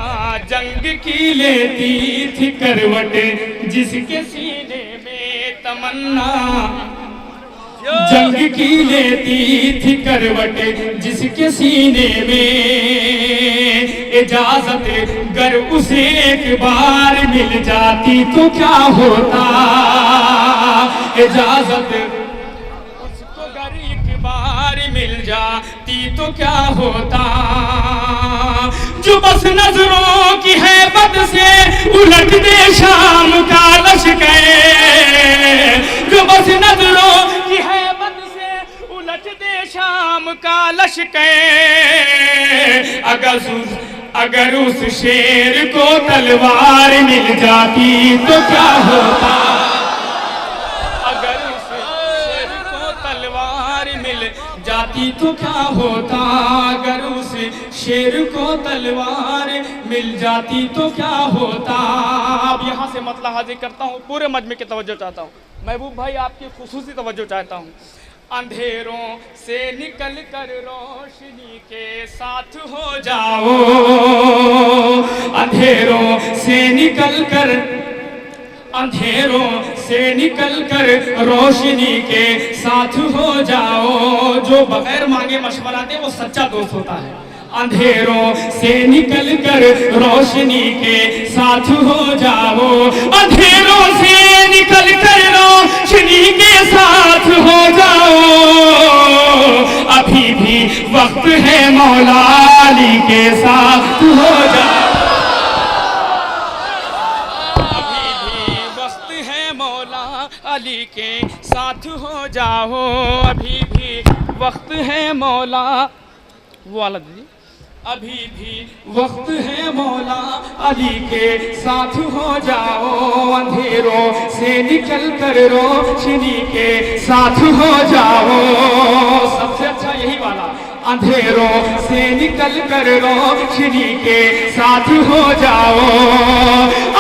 जंग की लेती थी करवट जिसके सीने में, तमन्ना जंग की लेती थी करवट जिसके सीने में। इजाजत गर उसे एक बार मिल जाती तो क्या होता, इजाजत उसको गर एक बार मिल जाती तो क्या होता। जो बस नजरों की हैबत से उलट दे शाम का लश्कर, जो बस नजरों की हैबत से उलट दे शाम का लश्कर। अगर उस शेर को तलवार मिल जाती तो क्या होता, अगर उस शेर को तलवार मिल जाती तो क्या होता, अगर उस शेर को तलवार मिल जाती तो क्या होता। अब यहाँ से मतलब हाजिर करता हूँ, पूरे मजमे की तवज्जो चाहता हूँ। महबूब भाई आपकी खुसूसी तवज्जो चाहता हूँ। अंधेरों से निकल कर रोशनी के साथ हो जाओ, अंधेरों से निकल कर, अंधेरों से निकल कर रोशनी के साथ हो जाओ। जो बगैर मांगे मशवरा दे वो सच्चा दोस्त होता है। अंधेरों से निकल कर रोशनी के साथ हो जाओ, अंधेरों से निकल कर रोशनी के साथ हो जाओ। अभी भी वक्त है मौला अली के साथ हो जाओ, मौला अली के साथ हो जाओ, अभी भी वक्त है मौला, वो वाला दीजिए, अभी भी वक्त है मौला अली के साथ हो जाओ, अंधेरों से निकल कर रोशनी के साथ हो जाओ। सबसे अच्छा यही वाला, अंधेरों से निकल कर रोशनी के साथ हो जाओ,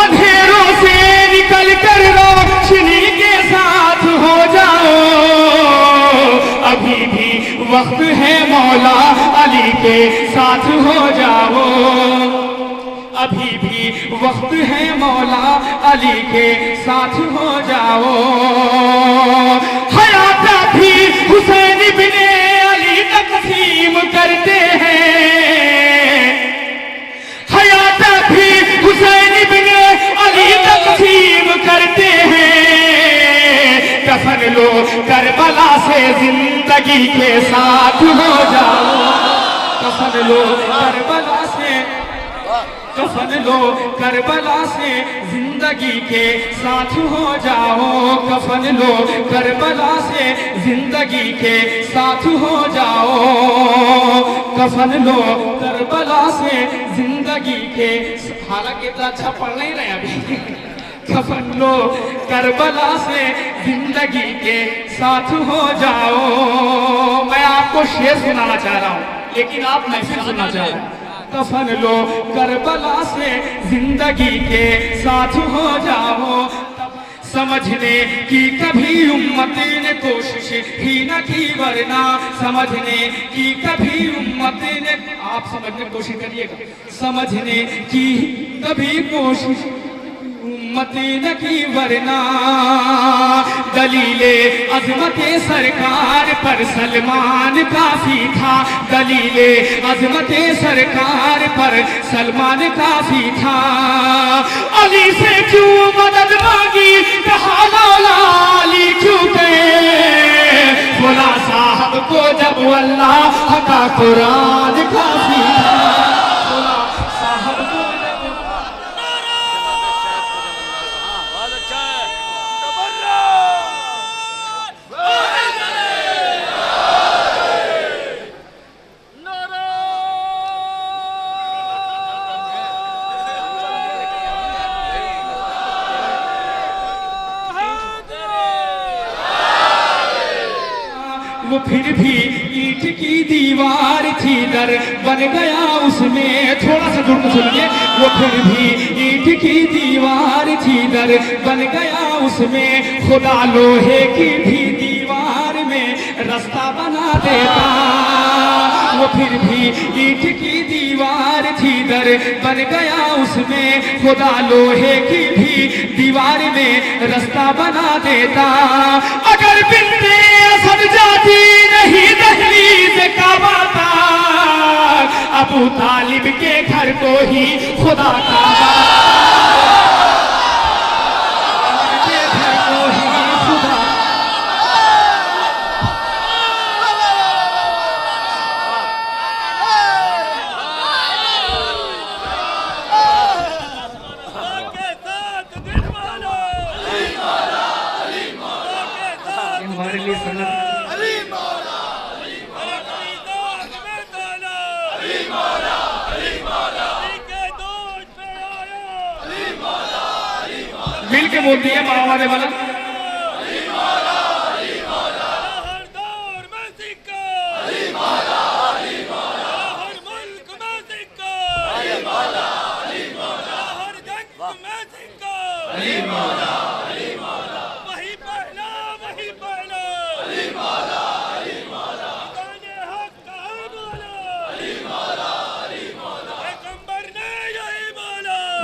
अंधेरों से निकल कर रोशनी के साथ हो जाओ, अभी भी वक्त है मौला अली के साथ हो जाओ, अभी भी वक्त है मौला अली के साथ हो जाओ। हयात भी हुसैन बिन अली तकसीम करते हैं, हयात भी हुसैन बिन अली तकसीम करते हैं, कफन लो करबला से जिंदगी के साथ हो जाओ, कफन लो करबला से, कफन लो करबला से जिंदगी के साथ हो जाओ, कफन लो करबला से जिंदगी के साथ हो जाओ, कफन लो करबला से जिंदगी के, हालांकि इतना अच्छा पढ़ नहीं रहे अभी, कफन लो करबला से जिंदगी के साथ हो जाओ। मैं आपको शेर सुनाना चाह रहा हूँ लेकिन आप महफिल सुनना चाह रहे हैं। कफन लो करबला से जिंदगी के साथ हो जाओ, समझने की कभी उम्मत ने कोशिश ही न की, वरना समझने की कभी उम्मत ने, आप समझने की कोशिश करिएगा, समझने की कभी कोशिश उम्मत न की, वरना दलीले अजमते सरकार पर सलमान काफी था, दलीले अजमते सरकार पर सलमान काफी था, अली से क्यों मदद मांगी, कहा मौला अली क्यों गए, बोला साहब को जब अल्लाह का कुरान काफी था, बोला साहब को वो फिर भी ईंट की दीवार थी, दर बन गया उसमें, थोड़ा सा जुड़ के सुनिए, वो फिर भी ईंट की दीवार थी, दर बन गया उसमें, खुदा लोहे की भी दीवार में रास्ता बना देता, वो फिर भी ईंट की दीवार थी, दर बन गया उसमें, खुदा लोहे की भी दीवार में रास्ता बना देता, अगर बिनते असद जाती नहीं दहलीज काबा था, अबू तालिब के घर को ही खुदा का के घर को ही खुदा, हमारे लिए सनत मिल के बोलती है मामा ने बोला,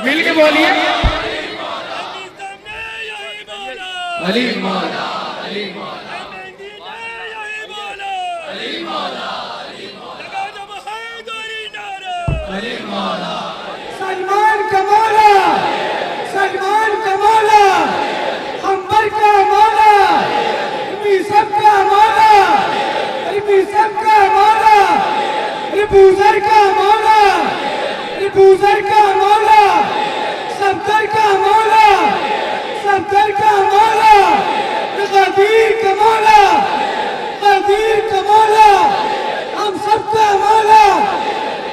मिल के बोलिए, अली मौला, अली मौला, अली मौला, सलमान का मौला, सलमान का मौला, अंबर का मौला, सब का मौला, सब का मौला, बूजर का मौला, बूजर का मौला, सब्तर का मौला, सब्तर का मौला। मदीर का मौला, मदीर का मौला, हम सबका मौला।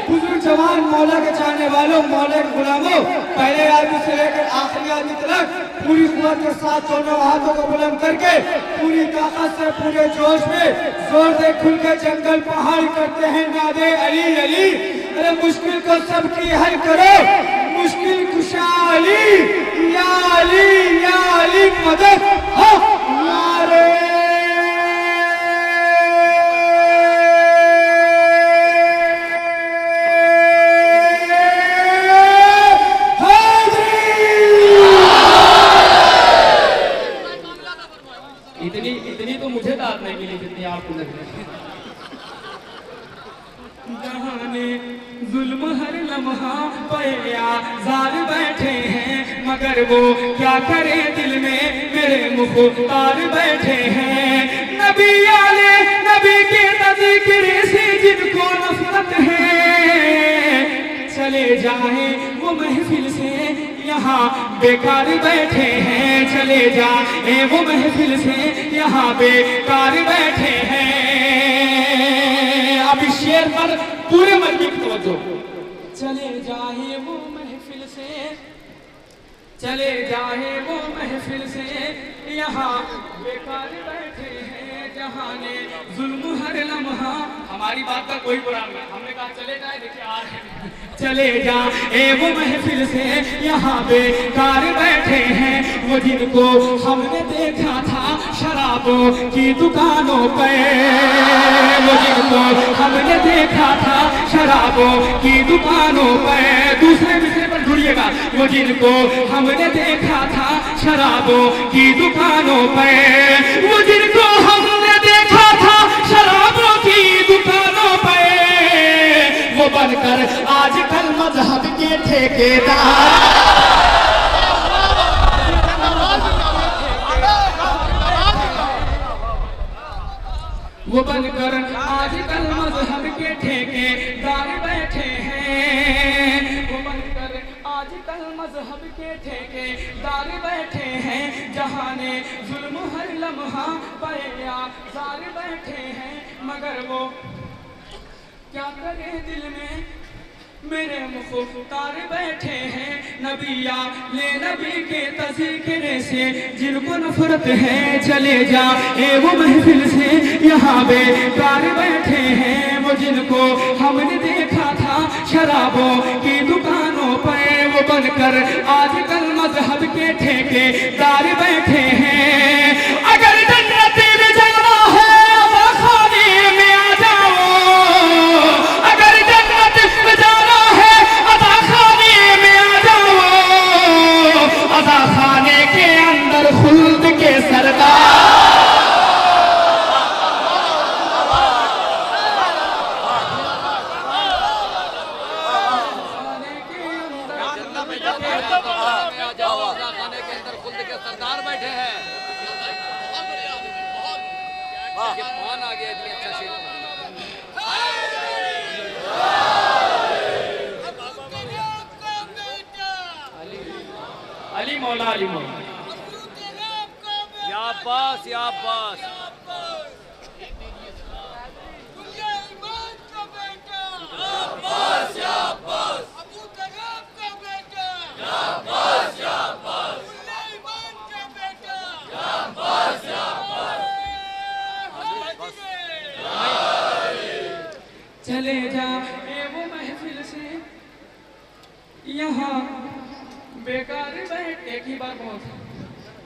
बुजुर्ग जवान मौला के चाहने वालों, मौला के गुलामों, पहले आदमी से लेकर आखिरी आदमी तक पूरी कुव्वत के साथ दोनों हाथों को बुलंद करके पूरी ताकत से पूरे जोश में जोर से खुल के जंगल पहाड़ करते हैं नादे अली अली। अरे मुश्किल को सबकी हल करो, मुश्किल कुशा अली, या अली या अली मदद हो नारे इतनी तो मुझे दाद नहीं मिली जितनी आपको लग रही। जहाने जुल्म हर लम्हा पया जार बैठे हैं, मगर वो क्या करे दिल में मेरे मुख्तार बैठे हैं। नबी आले नबी के तज़किरे से जिनको नफरत है, चले जाए वो महफिल से यहाँ बेकार बैठे हैं। चले जाए वो महफिल से यहाँ बेकार बैठे हैं। अब इस शेर पर पूरे मर्जी की तवज्जो। चले जाए वो महफिल से, चले जाए वो महफिल से यहाँ बेकार बैठे हैं। जहाने जुल्म हर लम्हा, हमारी बात का कोई बुरा नहीं, हमने कहा चले जाए, देखिए आ रहे हैं। चले जाए वो महफिल से यहाँ बेकार बैठे हैं, वो जिनको हमने देखा था शराबों की दुकानों पे, वो जिनको हमने देखा था शराबों की दुकानों पे। दूसरे मिसरे पर जुड़िएगा, वो जिनको हमने देखा था शराबों की दुकानों पे, वो जिनको हमने देखा था शराबों की दुकानों पे, वो बनकर आजकल मजहब के ठेकेदार। वो बनकर आजकल मजहब के ठेकेदार बैठे हैं। वो बनकर आजकल मजहब के ठेकेदार बैठे हैं। जहाने जुल्म हर लम्हा पया जार बैठे हैं, मगर वो क्या करे दिल में मेरे मुख्तार बैठे हैं। नबिया ले नबी के तज़किरे से जिनको नफरत है, चले जाए वो महफिल से यहाँ बेकार बैठे हैं। वो जिनको हमने देखा था शराबों की दुकानों पर, वो बनकर आजकल मजहब के ठेकेदार बैठे हैं। अगर जन्नत में जाना है खाने में आ जाओ, अगर जन्नत में जाना है अदा खाने में आ जाओ, अदा खाने के अंदर खुल्द के सरदार। सरदार बैठे हैं। कौन आ गया इतनी अच्छा शेर? अली मौला, अली मौला, या अब्बास, या अब्बास। चले जाए वो महफिल से यहाँ बेकार बैठ, एक ही बार बहुत।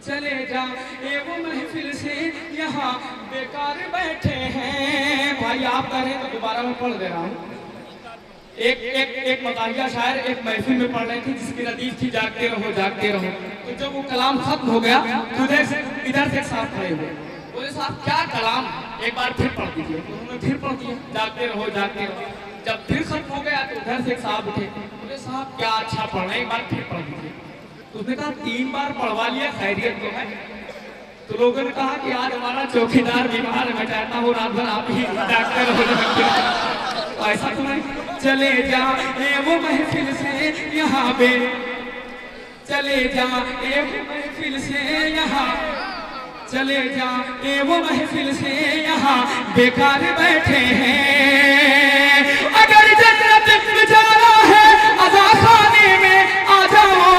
चले जाए वो महफिल से यहाँ बेकार बैठे हैं। भाई आप कह रहे हैं तो दोबारा मैं पढ़ दे रहा हूँ। एक मताहिया शायर एक महफिल में पढ़ रही थी जिसकी रदीफ थी जागते रहो जागते रहो। तो जब वो कलाम खत्म हो गया तो इधर से साफ खड़े हुए, बोले साहब क्या कलाम, एक बार फिर पढ़ दीजिए। तो उन्होंने फिर पढ़ दिया जागते रहो जागते रहो। जब फिर खत्म हो गया तो उधर से साहब उठे, बोले साहब क्या अच्छा पढ़ रहे हैं, एक बार फिर पढ़ दीजिए। तो उसने कहा 3 बार पढ़वा लिया, खैरियत तो है। तो लोगों ने कहा कि आज हमारा चौकीदार बीमार है, मैं चाहता हूँ रात भर आप ही डॉक्टर हो। ऐसा तो नहीं। चले जाए वो महफिल से यहाँ पे, चले जाए वो महफिल से यहाँ, चले जाए वो महफिल से यहाँ बेकार बैठे हैं। अगर जन्नत में जाना है अज़ा खाने में आ जाओ,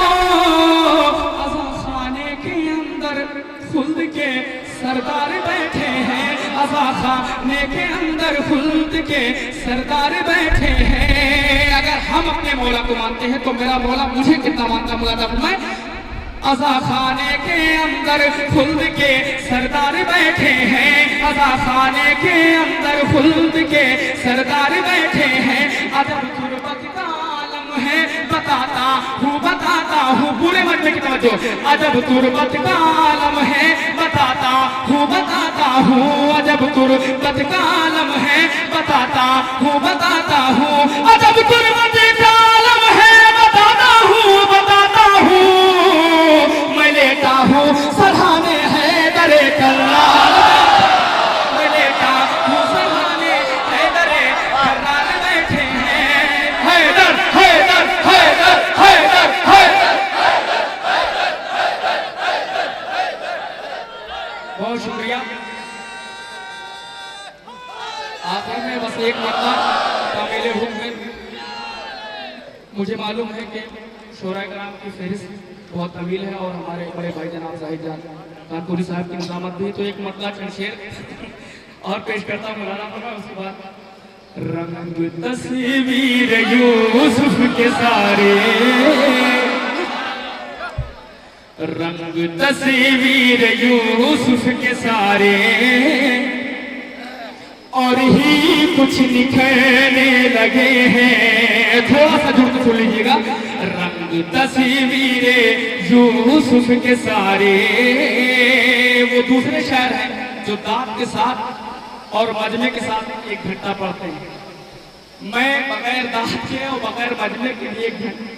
अज़ा खाने के अंदर खुल्द के सरदार बैठे हैं, अज़ा खाने के अंदर खुल्द के सरदार बैठे हैं। अगर हम अपने मौला को मानते हैं तो मेरा मौला मुझे कितना मानता मुझे मैं। अज़ा खाने के अंदर खुल्द के सरदार बैठे हैं, अज़ा खाने के अंदर खुल्द के सरदार बैठे हैं। अदब तुर्बत का आलम है बताता हूँ पूरे मन में की तवज्जो। अदब तुर्बत का आलम है बताता हूँ अदब तुर्बत का आलम है बताता हूँ अदब तुर्बत का आलम है बताता हूँ मैं लेटा हूँ सराहने हैदर कर्रार, मैं लेटा हूँ सराहने हैदर कर्रार बैठे हैं। हैदर हैदर हैदर हैदर हैदर। बहुत शुक्रिया। आखिर में बस एक मसला कामिल हुक्म है। मुझे मालूम है कि शोरा कराम की फहरिस्त बहुत तवील है और हमारे बड़े भाई जनाब जाहिद जान कानपुरी साहब की निजामत भी, तो एक मतला चंद शेर और पेश करता हूँ मौलाना पर। उसके बाद रंग तस्वीर यूसुफ के सारे, रंग तस्वीर यूसुफ के सारे और ही कुछ निखरने लगे हैं। थोड़ा सा जुड़ के सुन लीजिएगा। रंग तस्वीरे यूसुफ के सारे, वो दूसरे शायर हैं जो दांत के साथ और मजमे के साथ एक घंटा पढ़ते हैं। मैं बगैर दांत के और बगैर मजमे के लिए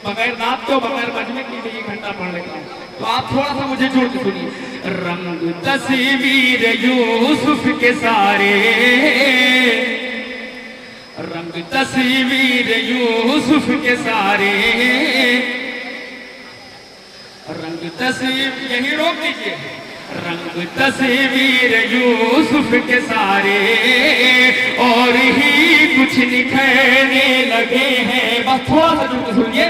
बगैर दांत के और बगैर मजमे के लिए एक घंटा पढ़ लेता हूँ, तो आप थोड़ा सा मुझे जोड़ के सुनिए। रंग तस्वीर यूसुफ के सारे, रंग तस्वीर यूसुफ के सारे, रंग तस्वीर यही रोक दीजिए। रंग तस्वीर यूसुफ के सारे और ही कुछ निखरने लगे हैं। बस थोड़ा सा जुड़ के सुनिए।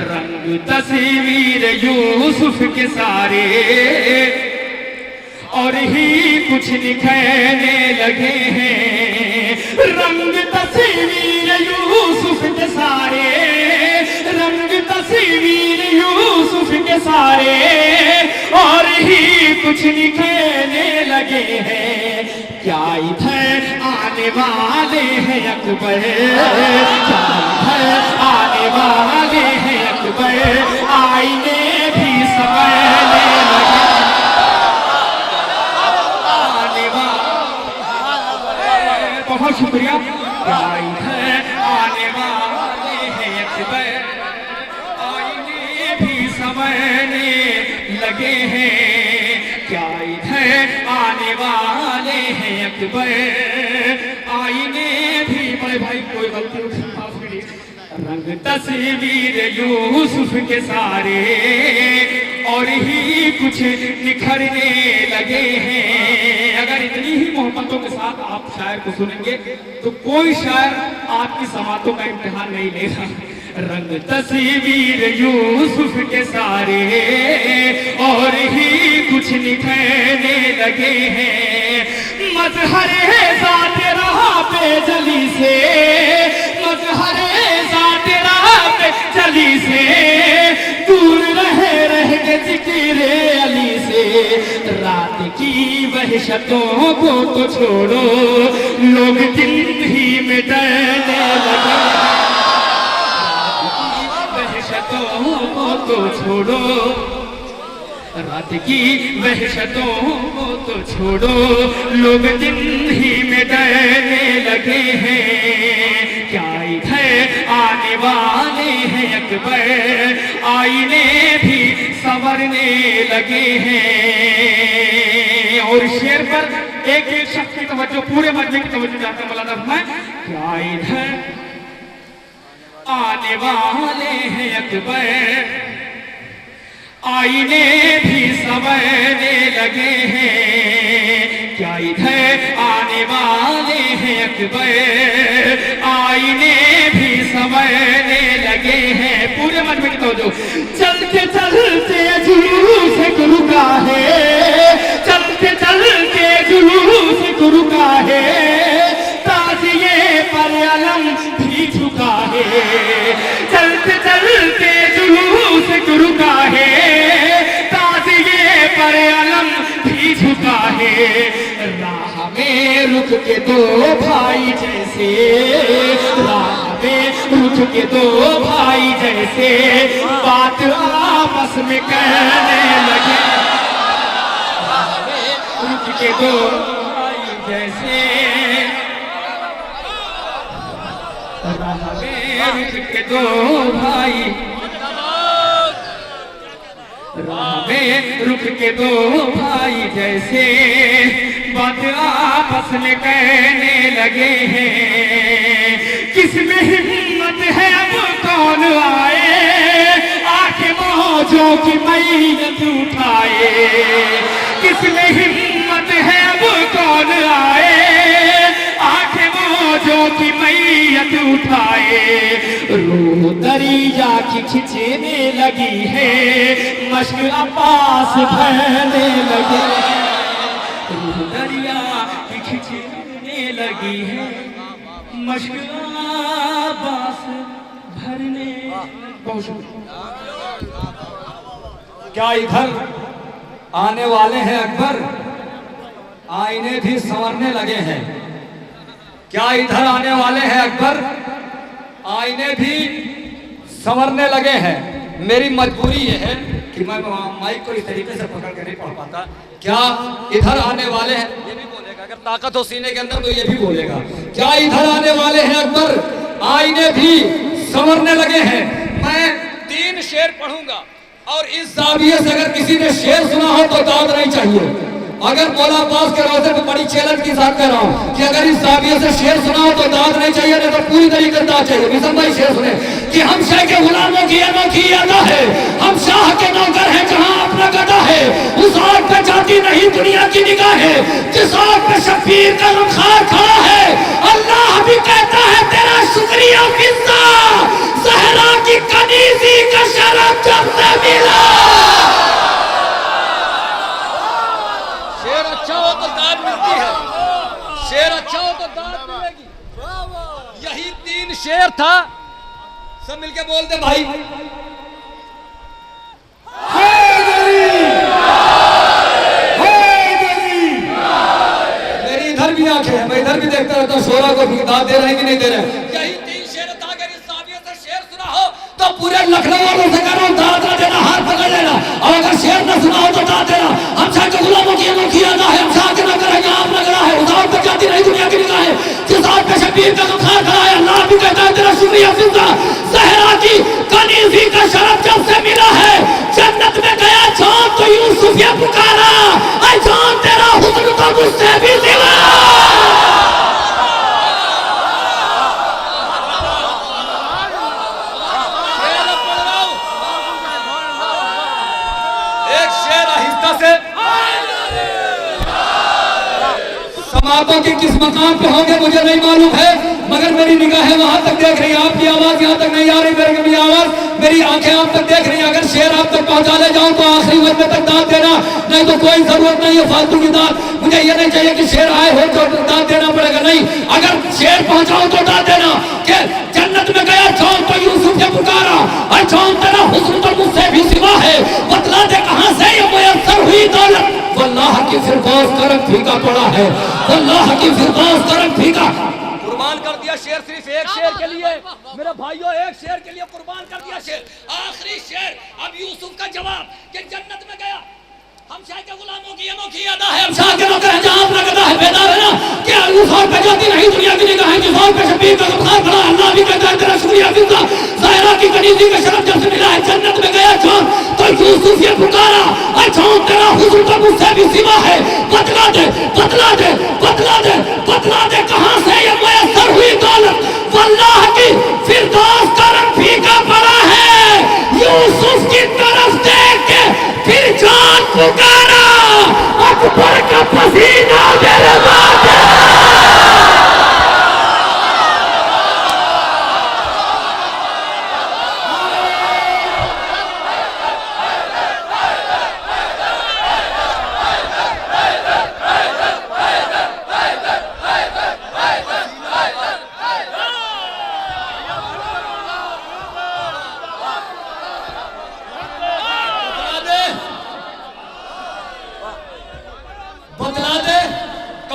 रंग तस्वीर यूसुफ के सारे और ही कुछ निखरने लगे हैं। रंग तस्वीर यूसुफ के सारे, रंग तस्वीर यूसुफ के सारे और ही कुछ निखरने लगे हैं। क्या इधर आने वाले हैं अकबर, क्या इधर आने वाले हैं अकबर, आईने भी समझने लगे। बहुत शुक्रिया। आने वाले हैं अकबर, आईने भी समझने लगे हैं। क्या इधर आने वाले हैं अकबर, आईने भी। बड़े भाई कोई गलती माफ करिए। रंग तस्वीर यूसुफ के सारे और ही कुछ निखरने लगे हैं। अगर इतनी ही मोहब्बतों के साथ आप शायर को सुनेंगे तो कोई शायर आपकी समातों का इम्तिहान नहीं लेगा। रंग तस्वीर यूसुफ के सारे और ही कुछ निखरने लगे हैं। मजहरे ज़ात रहा पे जली से, मजहरे ज़ात रहा पे जली से, दूर रह के जिक्र अली से। रात की वहशतों को तो छोड़ो, लोग दिन ही में डरने लगे। वहशतों को तो छोड़ो, रात की वहशतों को तो छोड़ो, लोग दिन ही में डरने लगे हैं। क्या इधर आने वाले हैं अकबर, आईने भी संवरने लगे हैं। और शेर पर एक एक शख्स की तवज्जो, पूरे मजमे की तवज्जो चाहते हैं मौलाना फरमाए। क्या इधर आने वाले हैं अकबर, आईने भी संवरने लगे हैं। क्या इधर आने वाले हैं अकबर, आईने भी समझने लगे हैं। पूरे मन में तो जो चलते चलते जुलूस गुरु का है, चलते चलते जुलूस गुरु का है, ताजिए पर अलम भी झुका है। चलते चलते जुलूस गुरु का है, ताजिए पर अलम भी झुका है। राह में रुक के दो भाई जैसे, राह में रुक के दो भाई जैसे, बात आपस में कहने लगे। राह में रुक के दो भाई जैसे, राह में रुक के दो भाई, राह में रुक के दो भाई जैसे, बात आपस में कहने लगे हैं। किसमें हिम्मत है अब कौन आए, आके मौजों की मैयत उठाए। किसमें हिम्मत है अब कौन आए, आके मौजों की मैयत उठाए। रूह दरिया की खिंचने लगी है, मश्क अब्बास भरने लगे। रूह दरिया की खिंचने लगी है, मश्क अब्बास भरने। क्या इधर आने वाले हैं अकबर, आईने भी संवरने लगे हैं। क्या इधर आने वाले हैं अकबर, आईने भी संवरने लगे हैं। मेरी मजबूरी ये है कि मैं माइक को इस तरीके से पकड़ कर नहीं पढ़ पाता। क्या इधर आने वाले हैं, ये भी बोलेगा, अगर ताकत हो सीने के अंदर तो ये भी बोलेगा। क्या इधर आने वाले हैं अकबर, आईने भी संवरने लगे हैं। मैं 3 शेर पढ़ूंगा और इस जाविये से अगर किसी ने शेर सुना हो तो दाद नहीं चाहिए। अगर मौला अब्बास के रोज़े पे बड़ी चैलेंज के साथ कह रहा हूँ कि अगर इस जाविये से शेर सुना हो तो दाद नहीं चाहिए, नहीं तो पूरी तरीके से दाद चाहिए। मिशन भाई शेर सुने कि हम शाह के गुलामों की अनोखी अदा है, हम शाह के नौकर हैं जहाँ अपना गदा है। उस आग पे जाती नहीं दुनिया की निगाह है, जिस आग पे शफीर का गमखार खड़ा है। अल्लाह भी कहता है तेरा शुक्रिया फिजा, ज़हरा की कनीज़ी का शरफ जब से मिला। शेर अच्छा हो तो दाद मिलती है, शेर अच्छा हो तो दाद मिलेगी। यही 3 शेर था, सब मिलके बोल दे भाई। मेरी इधर भी आंखें हैं, मैं इधर भी देखता रहता हूँ शोरा को दाद दे रहे हैं कि नहीं दे रहे हैं। यही 3 शेर था, अगर इस जाविये से शेर सुना हो तो पूरे लखनऊ वालों से कह रहा हूँ दाद ना देना, हाथ पकड़ लेना। और अगर शेर न सुना हो तो दाद देना। हम शाह के गुलामों की अनोखी अदा है, हम शाह के नौकर हैं जहाँ अपना गदा है। उस आग पे जाती नहीं दुनिया की निगाह है, जिस आग पे शबीर का गमखार खड़ा है। अल्लाह भी कहता है तेरा शुक्रिया फिजा, ज़हरा की कनीज़ी का शरफ जब से मिला है। जन्नत में गया चाँद तो यूसुफ ये पुकारा, ऐ चाँद तेरा हुस्न तो मुझसे भी सिवा। समातों की किस मकाम पे होंगे मुझे नहीं मालूम है, मगर मेरी निगाहें वहां तक देख रही है। आपकी आवाज यहाँ तक नहीं आ रही, मेरी आवाज, मेरी आंखें आप तक देख रही हैं। अगर शेर आप तक पहुंचा ले जाऊं तो आखिरी वक्त तक दाद देना, नहीं तो कोई जरूरत नहीं है फालतू की दाद। मुझे ये नहीं चाहिए कि शेर आए हो तो दाद देना पड़ेगा, नहीं। अगर शेर पहुंचाऊं तो दाद देना कि जन्नत में गया चाँद तो यूसुफ ने पुकारा, और चाँद तेरा हुस्न तो मुझसे भी सिवा है। बतला दे कहां से ये मुयस्सर हुई दौलत, वल्लाह की फिरदौस का रंग फीका पड़ा है, वल्लाह की फिरदौस का रंग फीका। कुर्बान कर दिया शेर, सिर्फ एक शेर के लिए मेरे भाइयों, एक शेर के लिए कुर्बान कर दिया शेर। आखिरी शेर अब यूसुफ का जवाब कि जन्नत में गया, हम शाह के गुलामों की अनोखी अदा है, हम शाह के नौकर हैं जहाँ अपना गदा है। बेदार है ना कि उस आग पे जाती नहीं दुनिया की निगाहें, जिस आग पे शबीर का गमखार खड़ा है। अल्लाह भी कहता है तेरा शुक्रिया फिजा, ज़हरा की कनीज़ी का शरफ जब से मिला है। जन्नत में गया चाँद तो यूसुफ ये पुकारा, ऐ चाँद तेरा हुस्न तो मुझसे भी सिवा है। बतला दे, बतला दे, बतला दे, बतला दे कहां से ये मुयस्सर हुई दौलत, वल्लाह की फिरदौस का रंग फीका पड़ा है। यूसुफ की तरफ देख के फिर चाँद पुकारा, अकबर का पसीना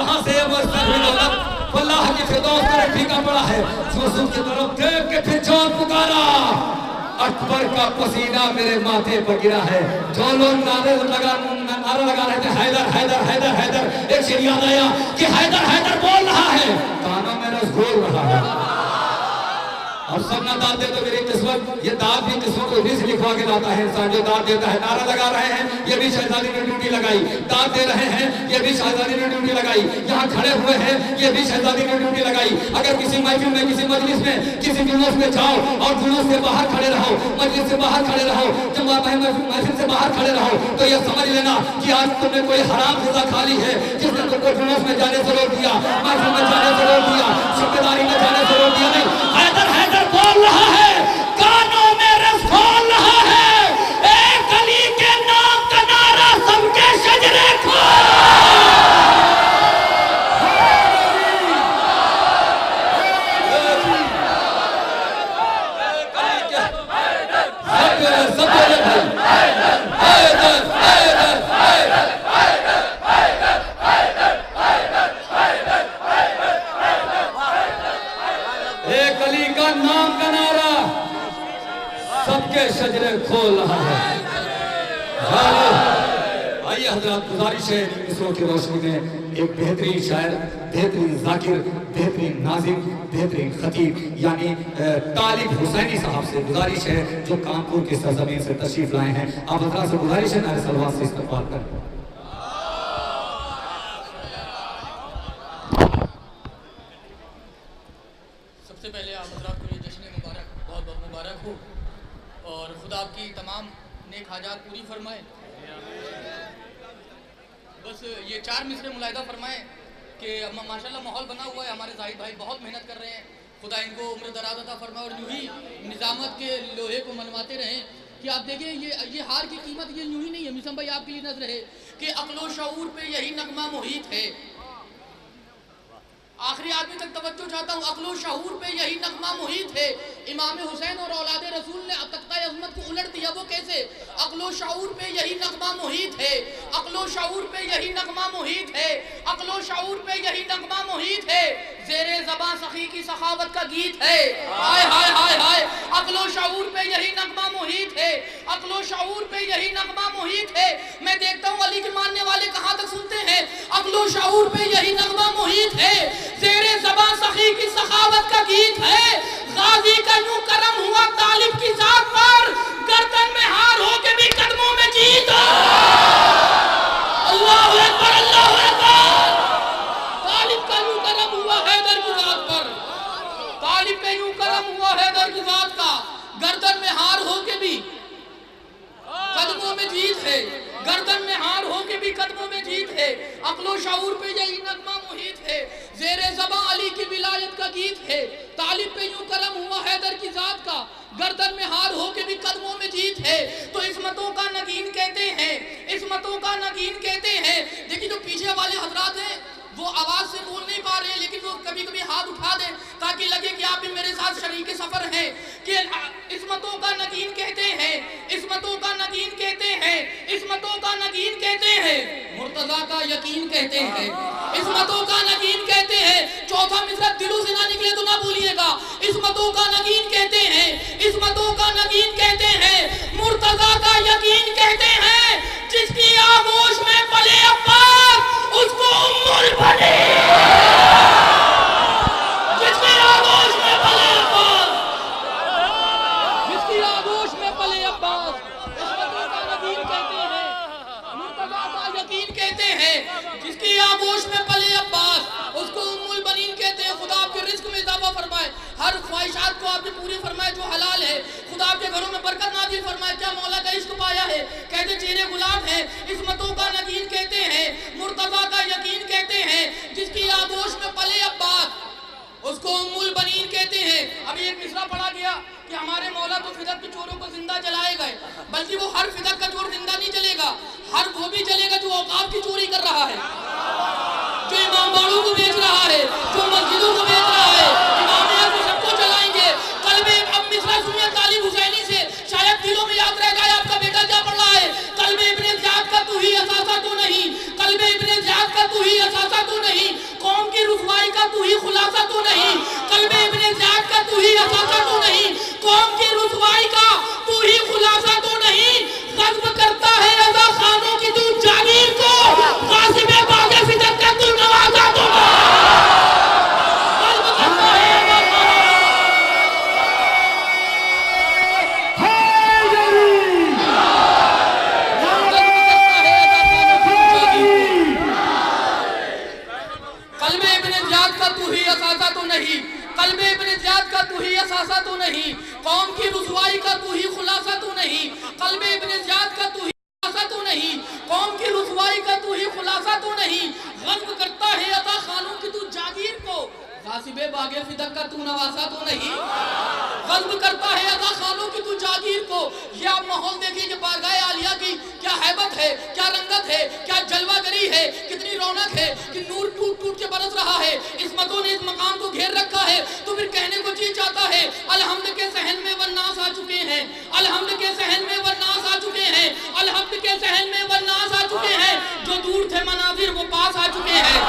कहाँ से वो सर्व दौलत अल्लाह की फिरदौस में फीका पड़ा है। यूसुफ की तरफ देख के फिर जौन पुकारा, अकबर का पसीना मेरे माथे पर गिरा है। जो लोग नारा लगा रहे थे हैदर हैदर हैदर हैदर, एक शेर याद आया कि हैदर हैदर बोल रहा है, कानों में रसगोल रहा है। और सब ना दाद दे तो मेरी किस्मत, ये दाद भी किस्मत को रिस्क लिखवा के लाता है इंसान जो दाद देता है। नारा लगा रहे हैं, ये भी शहजादी ने ड्यूटी लगाई। दाद दे रहे हैं, ये भी शहजादी ने ड्यूटी लगाई। यहाँ खड़े हुए हैं, ये भी शहजादी ने ड्यूटी लगाई। अगर किसी महफिल में, किसी मजलिस में, किसी जुलूस में जाओ और जुलूस से बाहर खड़े रहो, मजलिस से बाहर खड़े रहो, जब महफिल से बाहर खड़े रहो, तो ये समझ लेना कि आज तुमने कोई हराम ग़िज़ा खा ली है, जिसने तुमको जुलूस में जाने से रोक दिया, महफिल में जाने से रोक दिया, जिम्मेदारी में जाने से रोक दिया। नहीं, हैदर हैदर बोल रहा है, कानों में रस खोल रहा है, एक अली के नाम का नारा सबके शजरे को। एक अली का नाम का नारा सबके शजरे खोल रहा है। आइए हजरत, गुजारिश है इस रोज़ की रोशनी में एक बेहतरीन शायर, बेहतरीन जाकिर, बेहतरीन नाज़िम, बेहतरीन खतीब यानी तालिब हुसैनी साहब से गुजारिश है, जो कानपुर की सरजमीन से तशरीफ लाए हैं। आप हजरत से गुजारिश है नारे सलवात से इस्तकबाल करें। सबसे पहले आप हजरात को ये जश्न मुबारक बहुत बहुत मुबारक हो और खुदा आपकी तमाम नेक हाजात पूरी फरमाए। बस ये 4 मिसरे मुलाहिदा फरमाएं कि माशाल्लाह माहौल बना हुआ है, हमारे जाहिद भाई बहुत मेहनत कर रहे हैं, खुदा इनको उम्र दराज अता फरमाए और यूं ही निज़ामत के लोहे को मनवाते रहें। कि आप देखें ये हार की कीमत ये यूं ही नहीं है मिसम भाई, आपके लिए नजर है कि अक्लो शऊर पे यही नगमा मुहित है। आखिरी आदमी तक तवज्जो चाहता हूँ, अक्लो शऊर पे यही नगमा मुहित है। इमाम हुसैन और औलाद रसूल ने तख्ता अज़मत को उलट दिया, वो कैसे? अक्लो शऊर पे यही नगमा मुहित है, अक्लो शऊर पे यही नगमा मुहित है, अक्लो शऊर पे यही नगमा मुहित है। ज़ेरे ज़बां सखी की सखावत का गीत है, हाय हाय हाय हाय। अक्लो शऊर पे यही नगमा मुहित है, अक्लो शऊर पे यही नगमा मुहित है। मैं देखता हूँ अली के मानने वाले कहाँ तक सुनते हैं, अक्लो शऊर पे यही नगमा मुहित है। ज़ेरे ज़बां सखी की सखावत का गीत है। गाजी का यूं करम हुआ तालिब की जात पर, गर्दन में हार हो के भी कदमों में जीत। अल्लाहु अकबर अल्लाहु अकबर। तालिब का यूं करम हुआ हैदर की जात पर, तालिब का यूं करम हुआ हैदर की जात का, गर्दन में हार हो के भी कदमों में जीत है, गर्दन में हार हो के भी कदमों में जीत है। अक्लो शऊर पे यही नगमा मुहित है। ज़ेरे ज़बां अली की विलायत का गीत है। तालिब पे यूं करम हुआ हैदर की जात का, गर्दन में हार हो के भी कदमों में जीत है। तो इस्मतों का नगीन कहते हैं, इस्मतों का नगीन कहते हैं। देखिए जो पीछे वाले हजरात हैं वो आवाज से बोल नहीं पा रहे, लेकिन वो कभी कभी हाथ उठा दें ताकि लगे कि आप भी मेरे साथ शरीक सफर हैं। कि इस्मतों का नगीन कहते हैं, इस्मतों का नगीन कहते हैं, इस्मतों का नगीन कहते हैं। मुर्तजा का यकीन कहते हैं, इस्मतों का नगीन कहते हैं। चौथा मिसरा दिलों से ना निकले तो ना भूलिएगा। इस्मतों का नगीन कहते हैं, इस्मतों का नगीन कहते हैं। मुर्तजा का यकीन कहते हैं। जिसकी आगोश में पले अब्बास उसको उम्मुल बनी, जिसकी आगोश में पले अब्बास, जिसकी आगोश में पले अब्बास, इस्मतों का नगीन कहते हैं, मुर्तजा का यकीन कहते हैं। जिसकी आगोश में पले अब्बास उसको उम्मुल बनीन कहते हैं। खुदा आपके रिस्क में इजाफा फरमाए, हर ख्वाहिशात को आपने पूरी फरमाए जो हलाल है। खुदा आपके घरों में बरकत नाज़िल फरमाए। क्या मौला का इश्क पाया है? कहते चेहरे गुलाब हैं। इस्मतों का नगीन कहते हैं, मुर्तजा का यकीन कहते हैं। जिसकी आगोश में पले अब्बास उसको उम्मुल बनीन कहते हैं। अभी एक मिसरा पढ़ा गया कि हमारे मौला तो फिदक के चोरों को जिंदा जलाए गए, बल्कि वो हर फिदक का चोर जिंदा नहीं जलेगा, हर वो भी जलेगा जो औकाफ की चोरी कर रहा है, जो इमाम बाड़ों को बेच रहा है, जो मस्जिदों को बेच रहा है। इमाम को सबको जलाएंगे। कल में अब मिसरा सुनिए तालिब हुसैनी से, शायद दिलों में याद रह जाए आपका बेटा क्या पढ़ रहा है। कल में इब्ने ज़ियाद का तू ही असासा तो नहीं, कल में इब्ने ज़ियाद का तू ही असासा तो नहीं। तू नहीं, कल्बे इब्ने ज़ियाद का तू ही असासा तू नहीं, कौम की रुसवाई का तू ही खुलासा तू नहीं, ग़ज़्ब करता है रज़ा खानों की तू जागीर को, ग़ासिबे बाग़े फितर का तू नवाज़ा तू कल्बे इब्ने ज़ियाद का तू ही असासा तू नहीं, कौम की रुसवाई का तू ही खुलासा तू नहीं, कल्बे इब्ने ज़ियाद का तू ही खुलासा तू नहीं, कौम की रुसवाई का तू ही खुलासा तू नहीं, ग़ज़्ब करता है अता खानों की तू जागीर को, ग़ासिबे बागे फिदक का तू नवासा तो नहीं, ग़ज़्ब करता है अता खानों की तू जागीर को। ये आप माहौल देखिए कि बारगाह आलिया की क्या हैबत है, क्या रंगत है, क्या जलवागरी है, कितनी रौनक है कि नूर टूट टूट के बरस रहा है, इस्मतों ने इस मकाम को घेर रखा है। तो फिर कहने को जी चाहता है अलहम्द के सहन में वन्नास आ चुके हैं, अलहम्द के सहन में वन्नास आ चुके हैं, अलहम्द के सहन में वन्नास आ चुके हैं, जो दूर थे मनाजिर वो पास आ चुके हैं।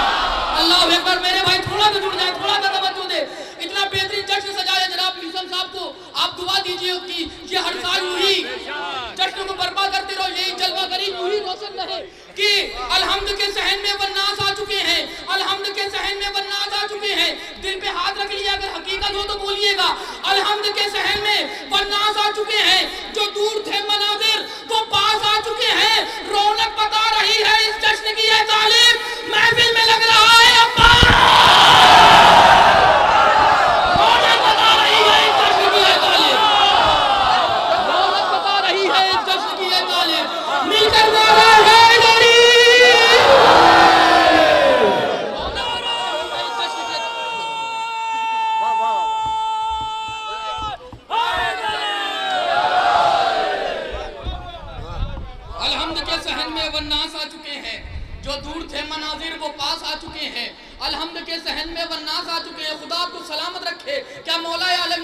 अल्लाह अकबर। मेरे भाई थोड़ा सा जुड़ जाए, थोड़ा सा तवज्जो दे। इतना बेहतरीन जश्न सजाया जनाब यूसुफ साहब को, आप दुआ दीजिए कि ये हर साल यूं ही जश्न को बर्पा करते रहो, यही जलवागरी यूं ही रोशन रहे कि अलहम्द के सहन में वन्नास आ चुके हैं, अलहम्द के सहन में वन्नास आ चुके हैं। दिल पे हाथ रख लिया, अगर हकीकत हो तो बोलिएगा अलहम्द के सहन में वन्नास आ चुके हैं, जो दूर थे मनाजिर वो पास आ चुके हैं। रौनक बता रही है इस जश्न की ये तालीम, महफिल में लग रहा है अब्बा, रौनक बता रही है इस जश्न की ये तालीम, रौनक बता रही है इस जश्न की ये तालीम। मिलकर नारा है जो दूर थे मनाजिर वो पास आ चुके हैं, अलहम्द के सहन में वन्नास आ चुके हैं। खुदा आपको सलामत रखे। क्या मौला आले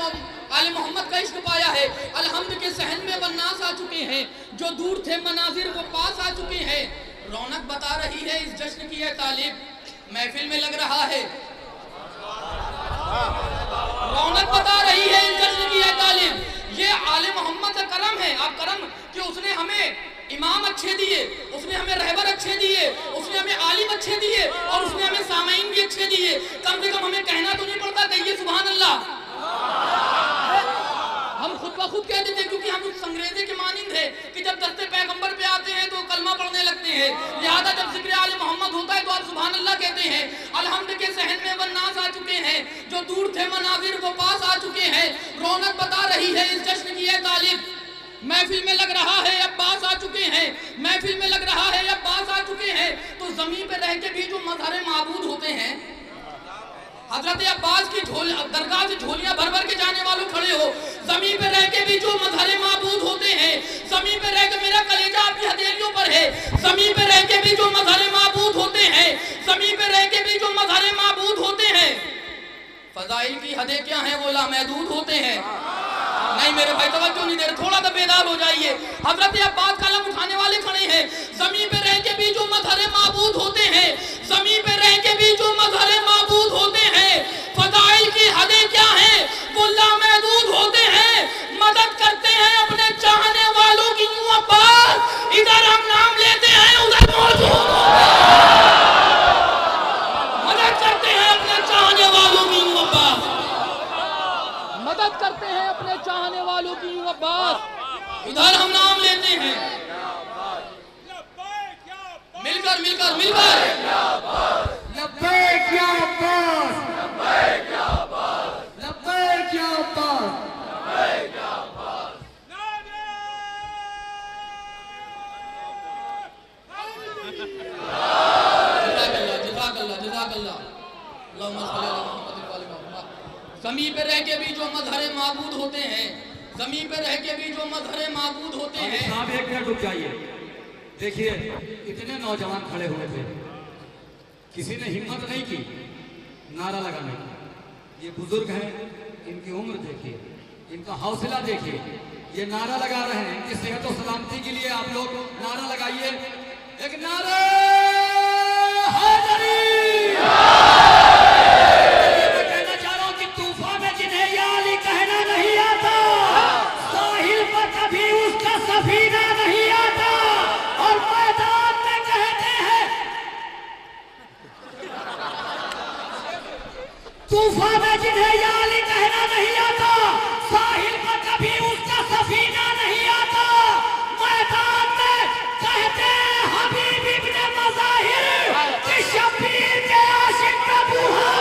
मोहम्मद का इश्क पाया है? अलहम्द के सहन में वन्नास आ चुके हैं, जो दूर थे मनाजिर वो पास आ चुके हैं। रौनक बता रही है इस जश्न की यह तालीब, महफिल में लग रहा है, रौनक बता रही है इस जश्न की यह तालीब। ये आले मोहम्मद का करम है, आप करम कि उसने हमें इमाम अच्छे दिए, उसने हमें रहबर अच्छे दिए, उसने हमें आलिम अच्छे दिए और उसने हमें सामईन भी अच्छे दिए। कम से कम हमें कहना तो नहीं पड़ता कहिए सुभान अल्लाह। हम खुद ब खुद कह देते क्योंकि हम उस अंग्रेजे के मानिंद है कि जब दस्ते पैगंबर पे आते हैं तो कलमा पढ़ने लगते हैं, लिहाजा जब जिक्र आले मोहम्मद होता है तो आप सुभान अल्लाह कहते हैं। अलहम्द के सहन में वन्नास आ चुके हैं, जो दूर थे मनाजिर वो पास आ चुके हैं। रौनक बता रही है इस जश्न की यह तालीब, महफिल में लग रहा है अब्बास आ चुके हैं, महफिल में लग रहा है अब्बास आ चुके हैं। तो जमीन पे रह के भी जो मज़हर माबूद होते हैं, हजरत अब्बास की दरगाह से झोलियां भर भर के जाने वालों खड़े हो, जमीन पे रह के भी जो मज़हर माबूद होते हैं, जमीन पे रह के मेरा कलेजा आपकी हथेलियों पर है, जमीन पे रह के भी जो मज़हर माबूद होते हैं, जमीन पे रह के भी जो मज़हर माबूद होते हैं, फजाइल की हदें क्या हैं वो लामहदूद होते हैं। नहीं मेरे भाई तवज्जो नहीं दे रहे, थोड़ा सा बेदार हो जाइए। हजरत अब्बास कलम उठाने वाले खड़े हैं, जमीन पे रह के भी जो मज़हर माबूद होते हैं, जमीन पे रह के भी जो मज़हर माबूद होते हैं, फजाइल की हदें क्या हैं वो लामहदूद होते हैं। मदद करते हैं अपने चाहने वालों की यूं अब्बास, इधर हम नाम लेते हैं उधर मौजूद होते हैं। मदद करते हैं अपने चाहने वालों की यूं अब्बास, मदद करते हैं अपने चाहने वालों की यूं अब्बास, इधर हम नाम लेते हैं। मिलकर मिलकर मिलकर लब्बैक या अब्बास, लब्बैक या अब्बास, लब्बैक या अब्बास, लब्बैक या अब्बास। ज़मीन पे रह के भी जो मज़हर माबूद होते हैं, ज़मीन पे रह के भी जो मज़हर माबूद होते हैं। साहब एक मिनट रुक जाइए, देखिए इतने नौजवान खड़े हुए थे, किसी ने हिम्मत नहीं की नारा लगाने की। ये बुजुर्ग हैं, इनकी उम्र देखिए, इनका हौसला देखिए, ये नारा लगा रहे हैं। इनकी सेहत और सलामती के लिए आप लोग नारा लगाइए, एक नारा हैदरी। कहना तूफान में जिन्हें याली कहना नहीं आता, साहिल पर कभी उसका सफीना नहीं आता, मैदान में कहते हैं हबीब इब्ने मज़ाहिर कि शब्बीर के आशिक का बूहा।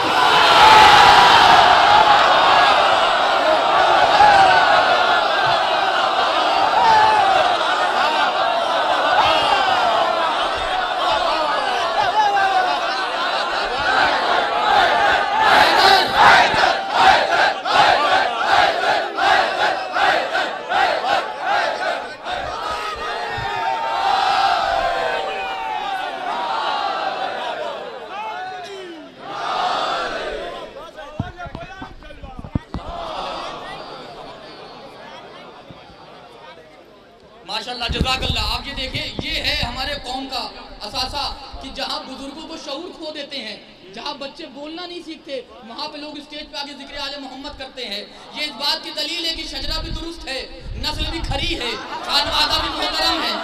माशाल्लाह जज़ाकल्लाह। आप ये देखिए, ये है हमारे कौम का असासा कि जहाँ बुजुर्गों को शऊर खो देते हैं, जहाँ बच्चे बोलना नहीं सीखते, वहाँ पे लोग स्टेज पे आके जिक्र आले मोहम्मद करते हैं। ये इस बात की दलील है कि शजरा भी दुरुस्त है, नस्ल भी खरी है, खानवादा भी मोहतरम है,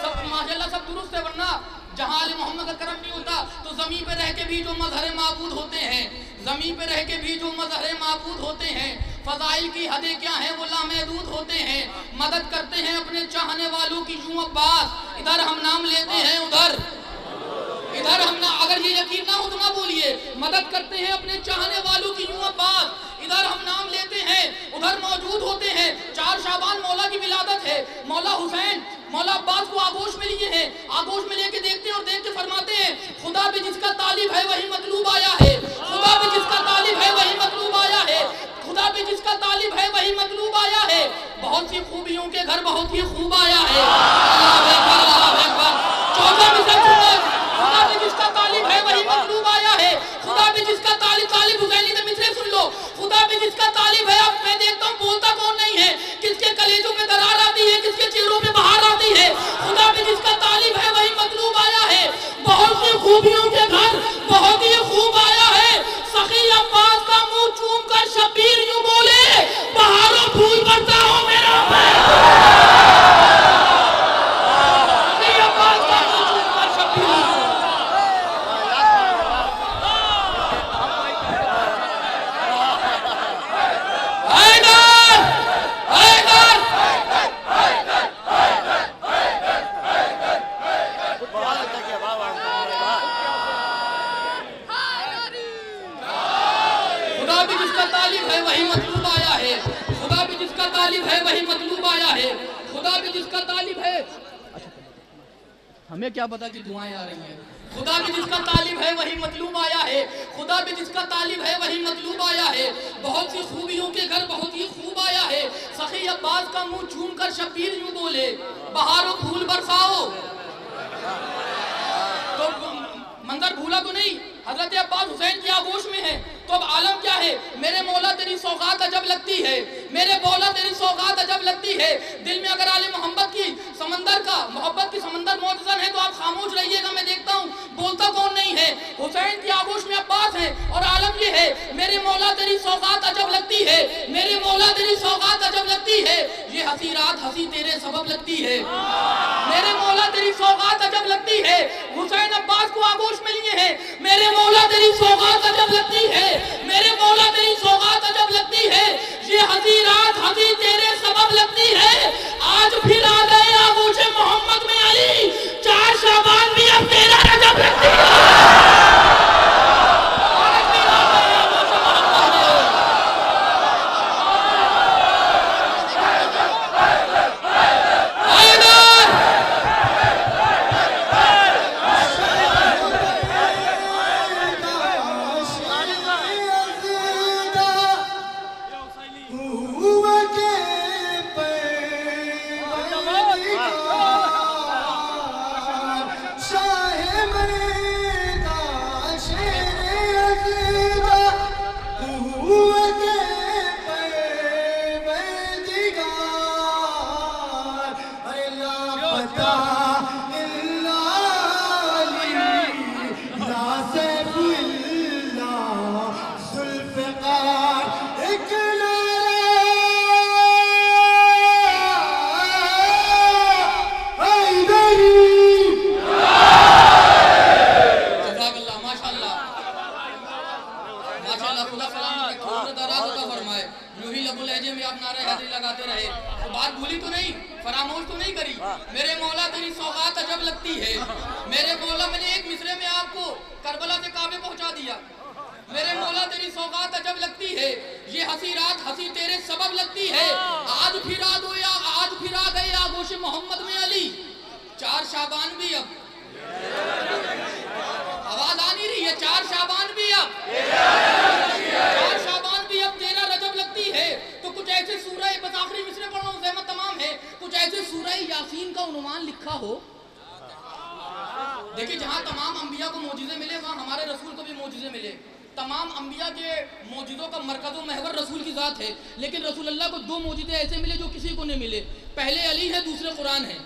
सब माशाल्लाह सब दुरुस्त है। वरना जहाँ आले मोहम्मद का करम नहीं होता तो ज़मीन पे रह के भी जो मज़हर माबूद होते हैं, ज़मीन पे रह के भी जो मज़हर माबूद होते हैं, फ़ज़ाइल की हदें क्या हैं वो लामहदूद होते हैं। मदद करते हैं अपने चाहने वालों की यूं अब्बास, इधर हम नाम लेते हैं उधर इधर हम ना, अगर ये यकीन ना हो तो ना बोलिए। मदद करते हैं अपने चाहने वालों की यूं अब्बास, इधर हम नाम लेते हैं उधर मौजूद होते हैं। 4 शाबान मौला की विलादत है, मौला हुसैन मौला अब्बास को आगोश में लिए हैं, आगोश में लेके देखते हैं और देख के फरमाते हैं खुदा भी जिसका तालिब है वही मतलूब आया है, खुदा भी जिसका तालिब है वही मतलूब आया है, खुदा भी जिसका तालिब है वही मतलूब आया है। बहुत सी खूबियों के घर बहुत ही खूब आया है। खुदा भी जिसका तालिब है वही मतलूब आया है, खुदा भी जिसका तालिब हुसैनी से मिसरे सुन लो, खुदा भी जिसका तालिब है। अब मैं देखता हूँ बोलता कौन नहीं है, किसके कलेजों पे दरार आती है, किसके चेहरों पे बहार आती है। खुदा भी जिसका तालिब है वही मतलूब आया है। बहुत सी खूबियों के घर बहुत ही खूब आया है। सखी अब्बास का मुंह चूम कर शब्बीर यूं बोले, बहारों फूल बरसा हो मेरा हमें क्या पता कि दुआएं आ रही हैं। खुदा भी जिसका तालिब है वही मतलूब आया है, खुदा भी जिसका तालिब है वही मतलूब आया है। बहुत सी खूबियों के घर बहुत ही खूब आया है। सखी अब्बास का मुंह चूम कर शब्बीर यूं बोले, बहारों फूल बरसाओ। तो मंजर भूला तो नहीं, हजरत अब्बास हुसैन की आगोश में है। तो अब आलम क्या है, मेरे मौला तेरी सौगात अजब लगती है, मेरे मौला तेरी सौगात अजब लगती है। दिल में अगर आले मोहब्बत की समंदर का मोहब्बत की समंदर मौजूद है तो आप खामोश रहिएगा, मैं देखता हूँ बोलता कौन नहीं है। हुसैन की आगोश में अब्बास है और आलम ये है, मेरे मौला तेरी सौगात अजब लगती है, मेरे मौला तेरी सौगात अजब लगती है। ये हंसी रात हंसी तेरे सबब लगती है, मेरे मौला तेरी सौगात अजब लगती है। हुसैन अब्बास को आगोश में लिए हैं, मेरे मौला तेरी सौगात अजब लगती है, मेरे मौला तेरी सौगात अजब लगती है। ये हंसी रात हंसी तेरे सबब लगती है। आज फिर आ गए आगोश मोहम्मद में अली, 4 शाबान भी अब तेरा रजब लगती है। शाह आप नारे हैदरी लगाते रहे तो बात भूली तो नहीं, फरामोश तो नहीं करी। मेरे मौला तेरी सौगात अजब लगती है, मेरे मौला, मैंने एक मिसरे में आपको करबला से काबे पहुंचा दिया। मेरे मौला तेरी सौगात अजब लगती है, ये हंसी रात हंसी तेरे सबब लगती है। आज फिरा दो या आज फिरा गए आगोश मोहम्मद में अली, 4 शाबान भी अब, आवाज आ नहीं रही है, 4 शाबान भी अब, 4 शाबान भी अब 13 रजब लगती है। तो कुछ ऐसे सूरह, बस आखिरी मिसरे पढ़ रहा हूं, ज़हमत तमाम है, कुछ ऐसे सूरह यासीन का उन्वान लिखा हो। देखिए जहां तमाम अंबिया को मौजिज़े मिले वहां हमारे रसूल को भी मौजिज़े मिले। तमाम अंबिया के मौजिज़ों का मरकज़ महवर रसूल की ज़ात है, लेकिन रसूल अल्लाह को 2 मौजिज़े ऐसे मिले जो किसी को नहीं मिले। पहले अली है, दूसरे कुरान है।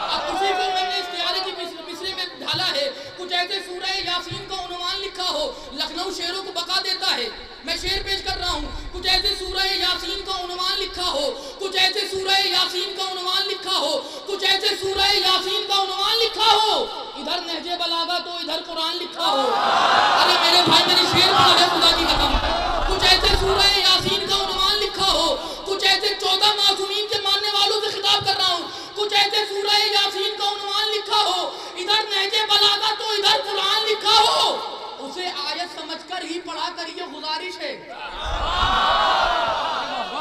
अब उसी को मैंने इस्तियारे की मिसरे में ढाला है। कुछ ऐसे सूरह यासीन का उन्वान लिखा हो, लखनऊ शेरों को बका देता है, मैं शेर पेश कर रहा हूँ। कुछ ऐसे सूरह यासीन का उन्वान लिखा हो, कुछ ऐसे सूरह यासीन का उन्वान लिखा हो, कुछ ऐसे सूरह यासीन का उन्वान लिखा हो। इधर नहजे बलागा तो इधर कुरान लिखा हो। अरे मेरे भाई मैंने शेर पढ़ा है खुदा की कसम। कुछ ऐसे सूरह यासीन का उन्वान लिखा हो, कुछ ऐसे 14 मासूमीन के मानने वालों से खिताब कर रहा हूँ, कुछ ऐसे सूरह यासीन का उन्वान लिखा हो, इधर नहजे बलागा तो इधर कुरान लिखा हो। उसे आयत समझकर ही पढ़ा कर, ये गुजारिश है।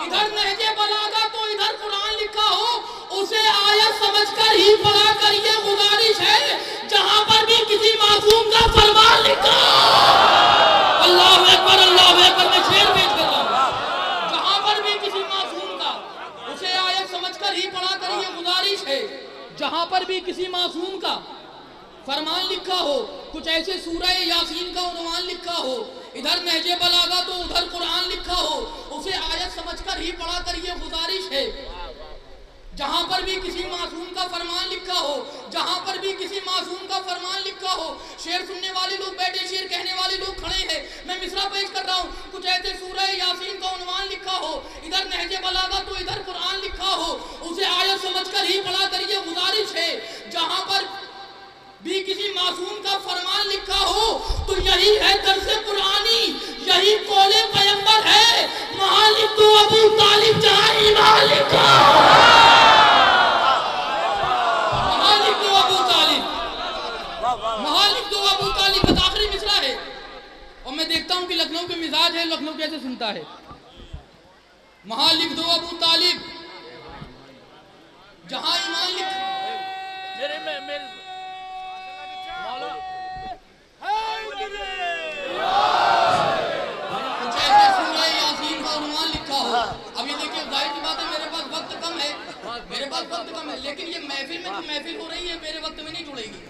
इधर नहजे बलागा तो इधर कुरान लिखा हो, उसे आयत समझकर ही पढ़ा कर, ये गुजारिश है। जहां पर भी किसी मासूम का फरमान लिखा, अल्लाह अकबर, अल्लाह अकबर, मैं शेर पेश कर रहा हूं। जहां पर भी किसी मासूम का, उसे आयत समझकर ही पढ़ा कर, ये गुजारिश है। जहां पर भी किसी मासूम का फरमान लिखा हो, कुछ ऐसे सूरह यासीन का उन्वान लिखा हो, इधर नहजे बलागा तो उधर कुरान लिखा हो, उसे आयत समझकर ही पढ़ा कर, ये गुजारिश है। जहां पर भी किसी मासूम का फरमान लिखा हो, जहां पर भी किसी मासूम का फरमान लिखा हो। शेर सुनने वाले लोग बैठे, शेर कहने वाले लोग खड़े हैं, मैं मिसरा पेश कर रहा हूं। कुछ ऐसे सूरह यासीन का उन्वान लिखा हो, इधर नहजे बलागा तो इधर कुरान लिखा हो, उसे आयत समझकर ही पढ़ा कर, ये गुजारिश है। जहां पर भी किसी मासूम का फरमान लिखा हो, तो यही है दर्से कुरानी, यही कौले पैगंबर है। महालिक तो अबू तालिब जहां ईमान लिखा, महालिक तो अबू तालिब, महालिक तो अबू तालिब। बस आखिरी मिसरा है, और मैं देखता हूं कि लखनऊ के मिजाज है, लखनऊ कैसे सुनता है। महालिक दो अबू तालिब जहां ईमान लिखा, अभी देखिए जाहिर सी बात है मेरे पास वक्त कम है, लेकिन ये महफिल में जो महफिल हो रही है मेरे वक्त में नहीं जुड़ेगी।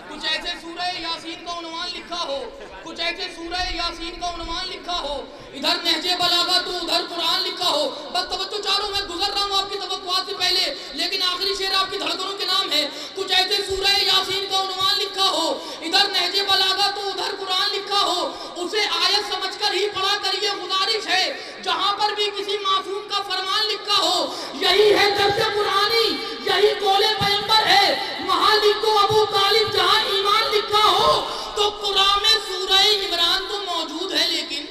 कुछ ऐसे सूरह यासीन का उन्वान लिखा हो, कुछ ऐसे सूरह यासीन का उन्वान लिखा हो, इधर नहजे बलागा तो उधर कुरान लिखा हो। बस तवज्जो चारों, मैं गुजर रहा हूँ आपकी तवक्कुआत से पहले, लेकिन आखिरी शेर आपकी धड़कनों के नाम है। कुछ ऐसे सूरह यासीन का उन्वान लिखा हो, इधर नहजे बलागा तो उधर कुरान लिखा हो, उसे आयत समझकर ही पढ़ा कर, ये गुजारिश है। जहां पर भी किसी मासूम का फरमान लिखा हो, यही है दर्से कुरानी, यही कौले पैगंबर है। महालिक तो अबू तालिब जहां ईमान लिखा हो, तो कुरान में सूरह इमरान तो मौजूद है, लेकिन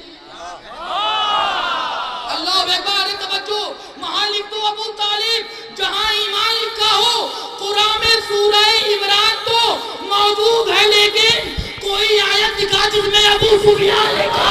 अल्लाह अकबर, तवज्जो, महालिक तो अबू तालिब जहां ईमान लिखा हो, कुरान में सूरह इमरान तो मौजूद है, लेकिन कोई आयत दिखा जिसमें अबू सुफियान लिखा